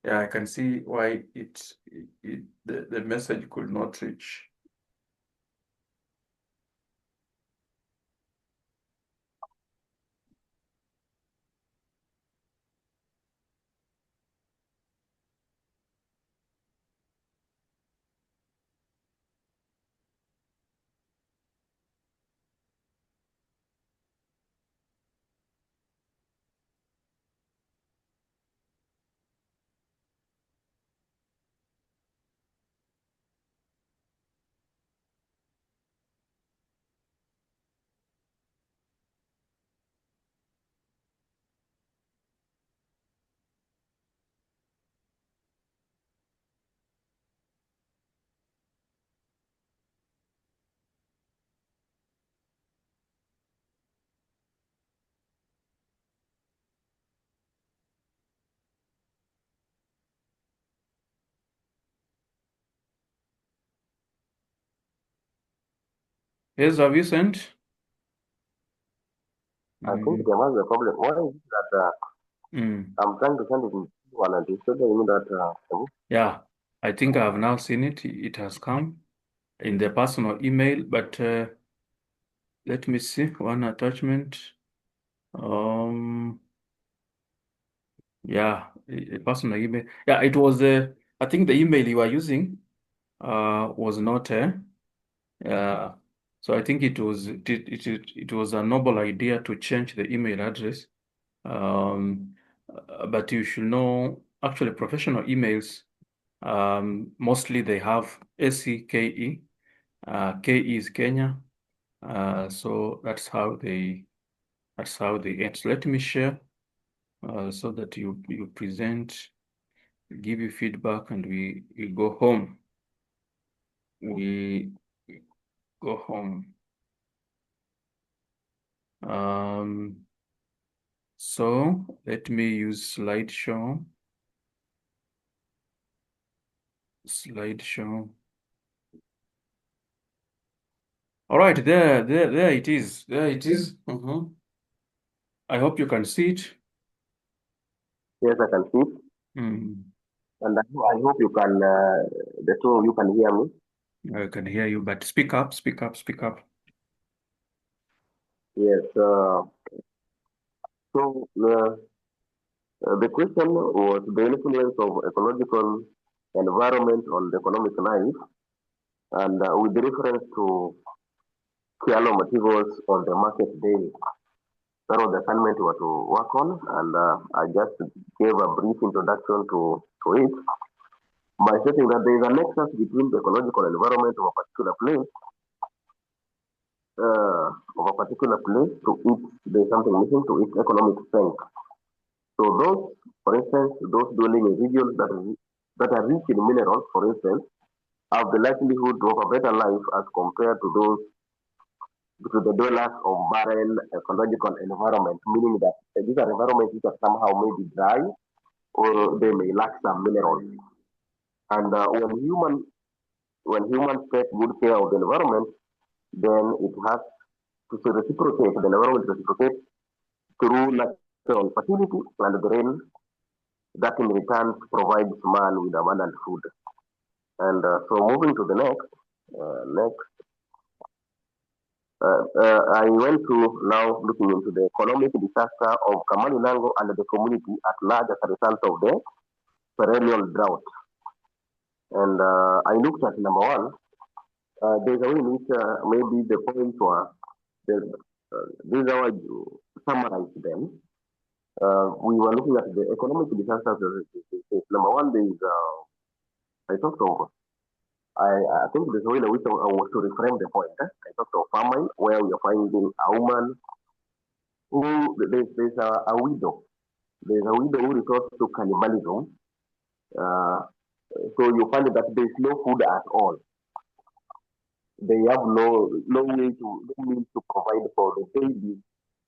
A: Yeah, I can see why the message could not reach. Yes, have you sent?
C: I think there must be a problem. Why is it that
A: Mm.
C: I'm trying to send it in one and it's telling me that
A: Yeah, I think I have now seen it. It has come in the personal email, but let me see one attachment. Yeah, a personal email. Yeah, it was I think the email you are using was not so I think it was a noble idea to change the email address. But you should know actually professional emails mostly they have SCKE. KE is Kenya. So that's how they end. So let me share so that you present, give you feedback, and we go home. We go home. So let me use slideshow. Slideshow. All right, there it is. There it is. I hope you can see it.
C: yes, I can see it.
A: Mm.
C: And I hope you can, the two of you can hear me.
A: I can hear you, but speak up, speak up, speak up.
C: Yes. The question was the influence of ecological environment on the economic life, and with reference to Kialo materials on the market daily. That was the assignment we were to work on, and I just gave a brief introduction to it by stating that there is a nexus between the ecological environment of a particular place, to its, there's something missing to its economic strength. So those, for instance, those dwelling in regions that are rich in minerals, for instance, have the likelihood of a better life as compared to those to the dwellers of barren ecological environment, meaning that these are environments which are somehow maybe dry or they may lack some minerals. And when humans take good care of the environment, then it has to reciprocate. The environment reciprocates through natural fertility and the rain that in return provides man with abundant food. And so moving to the next, I went to now looking into the economic disaster of Kamalilango and the community at large as a result of the perennial drought. And I looked at number one. There's a way in which maybe the points were, these are how I summarize them. We were looking at the economic disasters. Number one, there is, I talked of, I think there's a way in which I was to reframe the point. I talked of famine, where we are finding a woman who, there's a widow. There's a widow who resorts to cannibalism. So you find that there's no food at all. They have no means to provide for the daily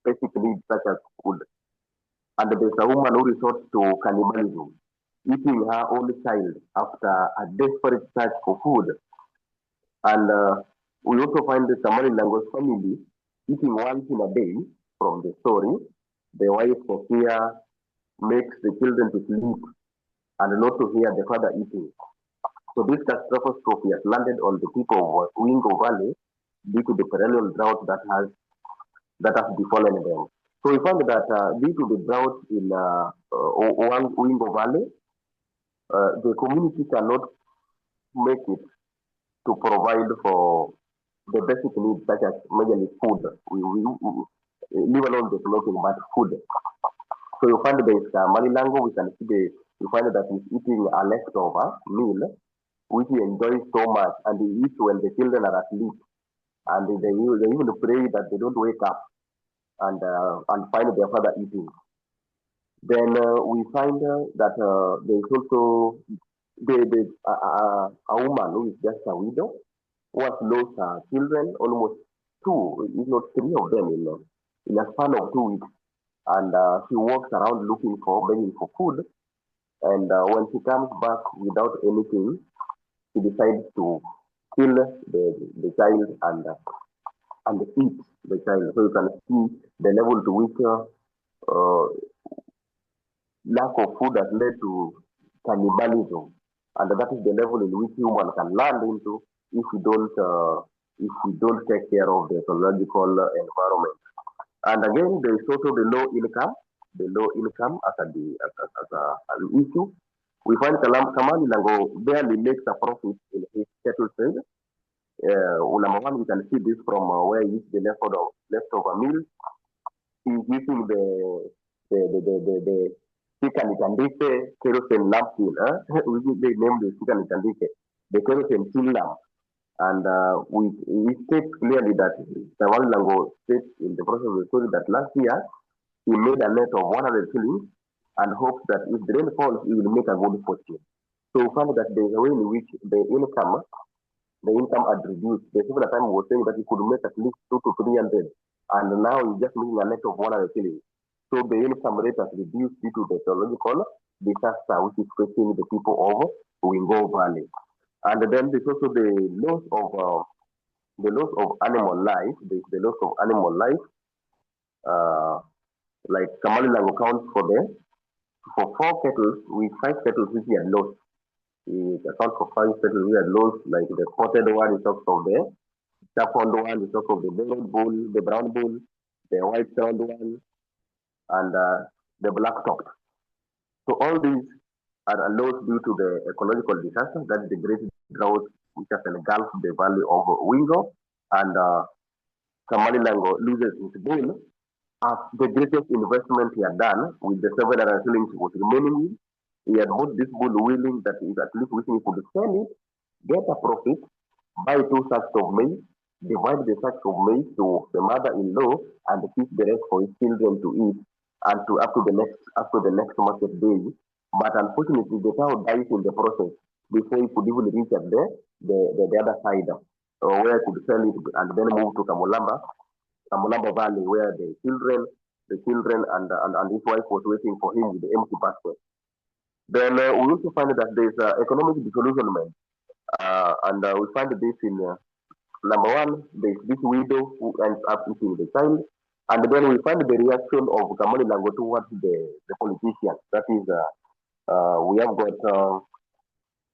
C: basic needs such as food. And there's a woman who resorts to cannibalism, eating her own child after a desperate search for food. And we also find the Samari language family eating once in a day from the story. The wife for fear makes the children to sleep and not to hear the father eating. So this catastrophe has landed on the people of Wingo Valley due to the perennial drought that has befallen them. So we found that due to the drought in Wingo Valley, the community cannot make it to provide for the basic needs such as majorly food. We leave alone the clothing, but food. So you find there is Manilango, we can see you find that he's eating a leftover meal, which he enjoys so much, and he eats when the children are asleep. And they even pray that they don't wake up and find their father eating. Then we find that there is also a woman who is just a widow who has lost her children, almost two, if not three of them in a span of 2 weeks. And she walks around begging for food. And when she comes back without anything, she decides to kill the child and eat the child. So you can see the level to which lack of food has led to cannibalism, and that is the level in which human can land into if we don't take care of the ecological environment. And again, there is also the low income as an issue. We find Kamali Lango barely makes a profit in his cattle trade. Number one, we can see this from where he eats the leftover meal. He's using the Sikanitandike kerosene lamp fuel. They named the Sikanitandike, the kerosene fuel lamp. And we state clearly that Kamali Lango states in the process of the story that last year he made a net of 100 shillings and hopes that if the rain falls, he will make a good fortune. So we found that there is a way in which the income had reduced. There's even a time we were saying that he could make at least 200 to 300, and now he's just making a net of 100 shillings. So the income rate has reduced due to the ecological disaster which is facing the people of Wingo Valley. And then there's also the loss of animal life. There's the loss of animal life. Like Kamali Lango counts for 4 cattle with 5 cattle which he had lost. It accounts for 5 certain weird laws, like the spotted one is talks of the sharpened one, is talks of the borrowed bull, the brown bull, the white crowned one, and the black topped. So all these are lost due to the ecological disaster, that is the great drought which has engulfed the valley of Wingo, and Kamalilango loses his bull as the greatest investment he had done with the 700 shillings he was remaining with. He had bought this bull willing that he is at least wishing he could sell it, get a profit, buy 2 sacks of maize, divide the sacks of maize to the mother-in-law, and keep the rest for his children to eat and to up to the next market day. But unfortunately, the cow dies in the process before he could even reach at the other side, where he could sell it and then move to Kamulamba Valley, where the children and his wife was waiting for him with the empty basket. Then we also find that there is economic disillusionment, and we find this in number one, there is this widow who ends up eating the child, and then we find the reaction of Kamali Lango towards the politicians. That is, we have got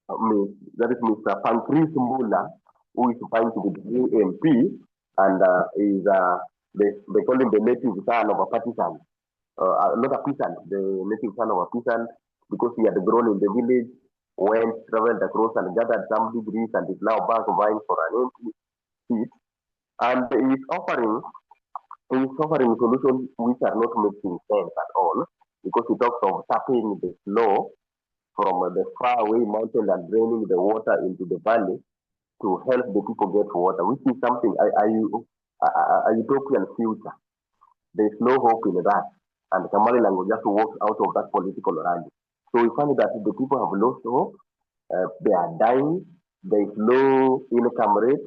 C: that is Mr. Pancras Mula, who is trying to be the MP, and is they call him the native son of a partisan, not a peasant, the native son of a peasant, because he had grown in the village, went, traveled across and gathered some degrees, and is now back vying for an MP seat. And he is offering solutions which are not making sense at all, because he talks of tapping the snow from the faraway mountain and draining the water into the valley to help the people get water, which is something a utopian future. There is no hope in that. And Kamaliland will just walk out of that political rally. So we find that the people have lost hope, they are dying, there is low income rate,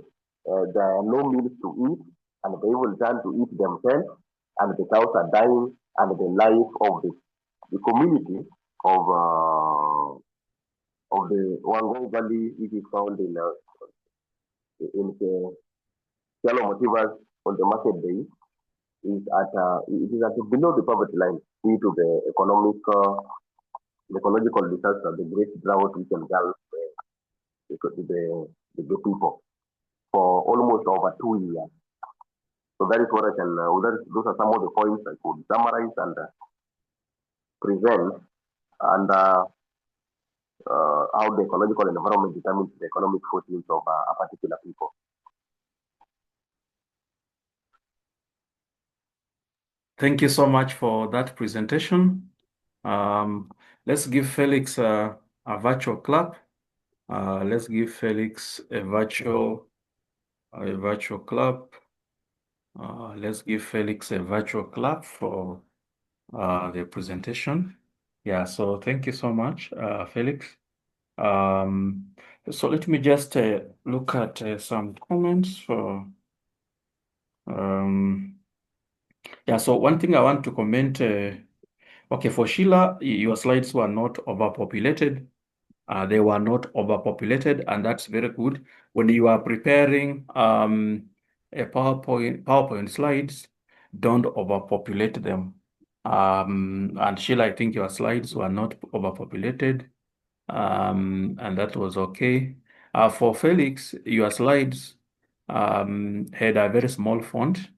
C: there are no meals to eat, and they will turn to eat themselves, and the cows are dying, and the life of the community of the Wangong Valley, which is found in the Shallow Motivas on the market day, it is at below the poverty line due to the ecological disaster, the great drought which engulfed the people for almost over 2 years. So that is what I can. Those are some of the points I could summarize and present, and how the ecological environment determines the economic footings of a particular people.
A: Thank you so much for that presentation. Let's give Felix a virtual clap. Let's give Felix a virtual clap. Let's give Felix a virtual clap for the presentation. Yeah, so thank you so much, Felix. So let me just look at some comments for yeah, so one thing I want to comment, okay, for Sheila, your slides were not overpopulated. They were not overpopulated, and that's very good. When you are preparing a PowerPoint slides, don't overpopulate them. And Sheila, I think your slides were not overpopulated, and that was okay. For Felix, your slides had a very small font.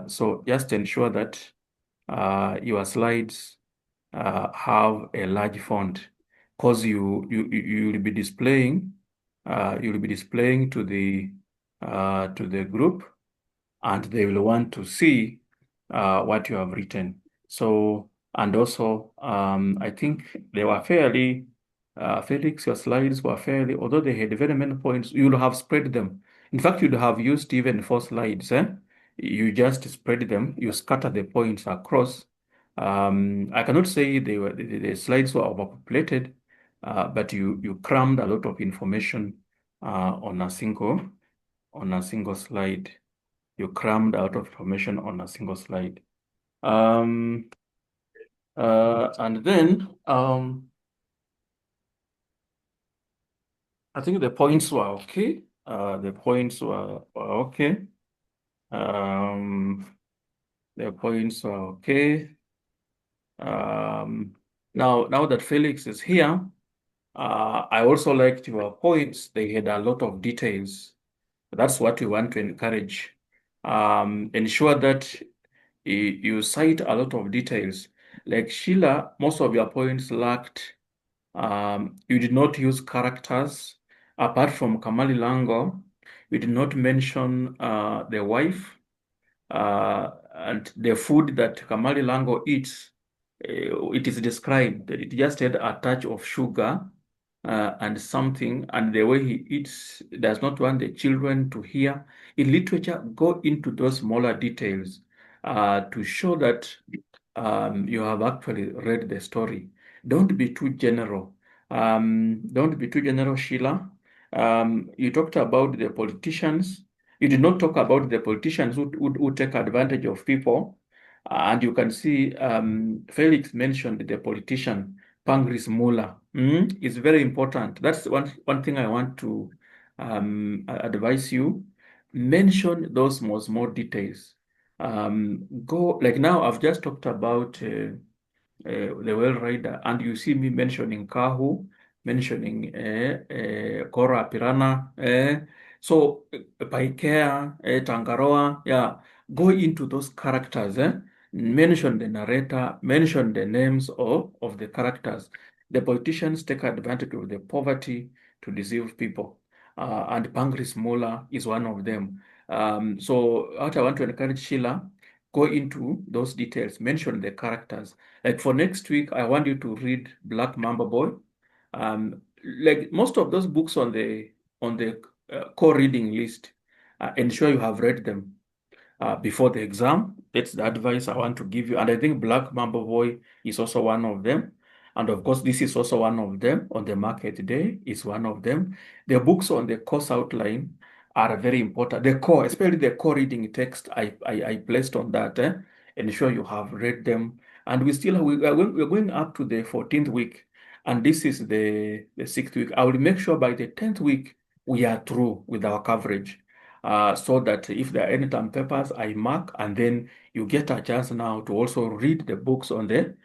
A: So just ensure that your slides have a large font, because you will be displaying to the group, and they will want to see what you have written. So, and also I think they were fairly Felix, your slides were fairly, although they had very many points, you would have spread them. In fact, you'd have used even 4 slides. You just spread them, you scatter the points across. I cannot say the slides were overpopulated, but you crammed a lot of information on a single slide. You crammed a lot of information on a single slide. And then I think the points were okay. The points were okay. The points were okay. Now that Felix is here, I also liked your points. They had a lot of details. That's what we want to encourage. Ensure that you cite a lot of details. Like Sheila, most of your points lacked, you did not use characters. Apart from Kamali Lango, you did not mention the wife and the food that Kamali Lango eats. It is described that it just had a touch of sugar and something, and the way he eats does not want the children to hear. In literature, go into those smaller details to show that you have actually read the story. Don't be too general. Don't be too general, Sheila. You talked about the politicians. You did not talk about the politicians who take advantage of people. And you can see Felix mentioned the politician, Pangris Mula. It's very important. That's one thing I want to advise you. Mention those more details. Go like now. I've just talked about the whale rider, and you see me mentioning Kahu, mentioning Kora Pirana, so Paikea, Tangaroa, yeah. Go into those characters, mention the narrator, mention the names of the characters. The politicians take advantage of the poverty to deceive people, and Pangris Mola is one of them. So what I want to encourage Sheila, go into those details, mention the characters. Like for next week, I want you to read Black Mamba Boy. Like most of those books on the core reading list, ensure you have read them before the exam. That's the advice I want to give you. And I think Black Mamba Boy is also one of them. And of course, this is also one of them. On the market day is one of them. The books on the course outline are very important. The core, especially the core reading text, I placed on that. Ensure you have read them. And we're going up to the 14th week. And this is the 6th week. I will make sure by the 10th week, we are through with our coverage. So that if there are any term papers, I mark, and then you get a chance now to also read the books on the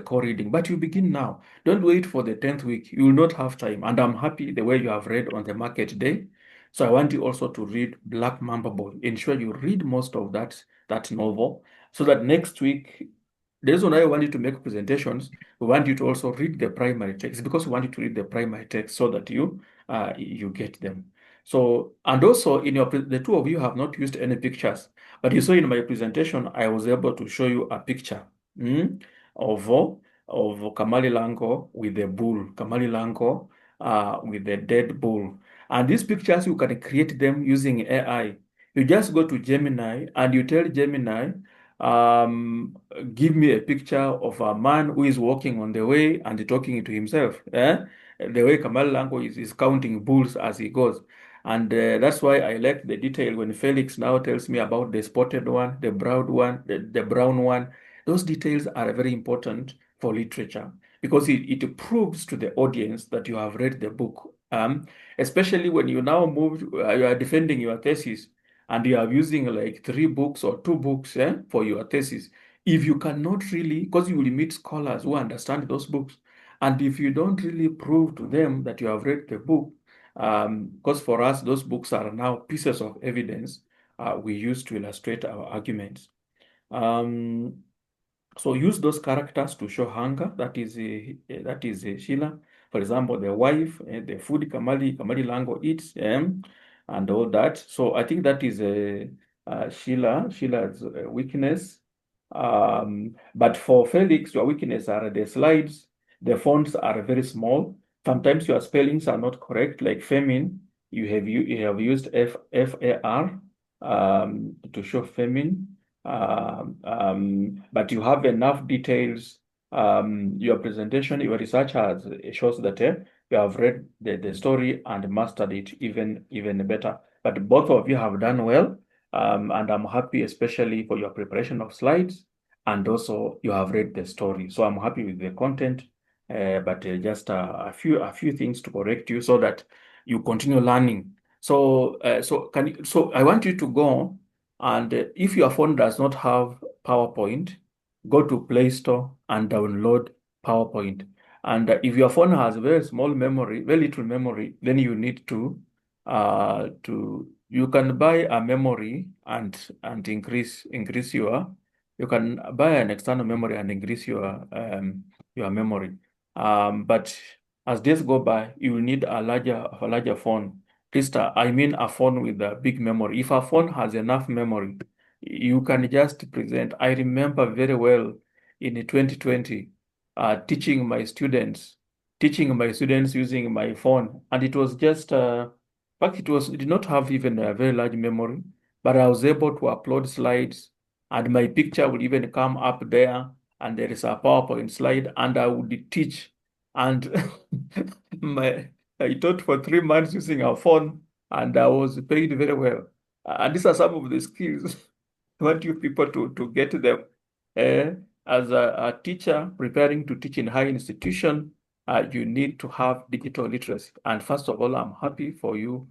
A: core reading. But you begin now. Don't wait for the 10th week. You will not have time. And I'm happy the way you have read on the market day. So I want you also to read Black Mamba Boy. Ensure you read most of that novel so that next week, the reason why I want you to make presentations, we want you to also read the primary text because we want you to read the primary text so that you get them. So, and also the two of you have not used any pictures, but you saw in my presentation, I was able to show you a picture of Kamali Lango with the bull, Kamali Lango with the dead bull. And these pictures, you can create them using AI. You just go to Gemini and you tell Gemini, give me a picture of a man who is walking on the way and talking to himself. The way Kamali Lango is counting bulls as he goes. And that's why I like the detail when Felix now tells me about the spotted one, the brown one, the brown one. Those details are very important for literature because it proves to the audience that you have read the book. Especially when you now you are defending your thesis and you are using like 3 books or 2 books for your thesis. If you cannot really, because you will meet scholars who understand those books, and if you don't really prove to them that you have read the book, because for us, those books are now pieces of evidence we use to illustrate our arguments. So use those characters to show hunger. That is Sheila. For example, the wife, the food Kamali Lango eats, and all that. So I think that is Sheila's weakness. But for Felix, your weakness are the slides. The fonts are very small. Sometimes your spellings are not correct, like femin. You have used FAR to show femin. But you have enough details. Your presentation, your research shows that you have read the story and mastered it even better. But both of you have done well, and I'm happy, especially for your preparation of slides, and also you have read the story. So I'm happy with the content, but just a few things to correct you so that you continue learning. So so I want you to go. And if your phone does not have PowerPoint, go to Play Store and download PowerPoint. And if your phone has very small memory, very little memory, then you need to you can buy a memory and increase your you can buy an external memory and increase your memory. But as days go by, you will need a larger phone. At least I mean a phone with a big memory. If a phone has enough memory, you can just present. I remember very well in 2020 teaching my students using my phone, and it was just in fact it did not have even a very large memory, but I was able to upload slides, and my picture would even come up there, and there is a PowerPoint slide, and I would teach. And my I taught for 3 months using a phone, and I was paid very well. And these are some of the skills I want you people to get them. Uh, as a teacher preparing to teach in high institution, you need to have digital literacy. And first of all, I'm happy for you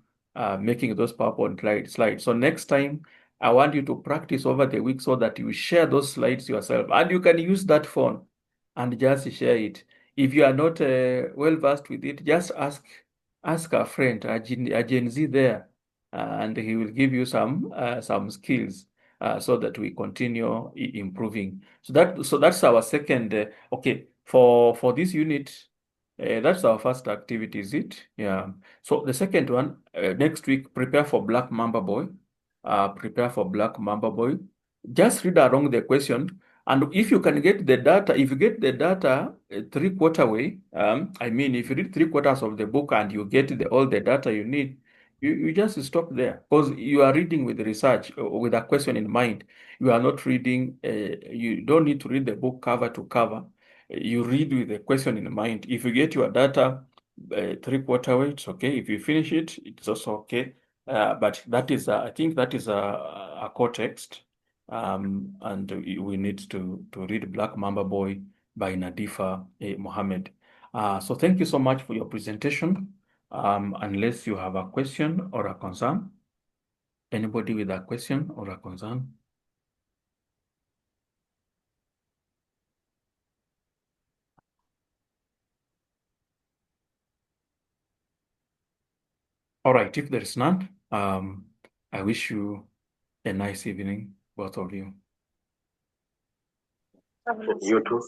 A: making those PowerPoint slides. So next time, I want you to practice over the week so that you share those slides yourself. And you can use that phone and just share it. If you are not well versed with it, just ask a friend, a Gen Z there, and he will give you some skills so that we continue improving. So that's our second. Okay, for this unit, that's our first activity, is it? Yeah. So the second one, next week, prepare for Black Mamba Boy. Prepare for Black Mamba Boy. Just read along the question. And if you can get the data, if you get the data three-quarter way, I mean, if you read 3/4 of the book and you get all the data you need, you just stop there, because you are reading with research, with a question in mind. You are not reading, you don't need to read the book cover to cover. You read with the question in mind. If you get your data 3/4 way, it's okay. If you finish it, it's also okay. But that is, I think that is a core text. And we need to read Black Mamba Boy by Nadifa Mohamed. So thank you so much for your presentation. Unless you have a question or a concern. Anybody with a question or a concern? All right, if there is none, I wish you a nice evening, both of you.
C: You too.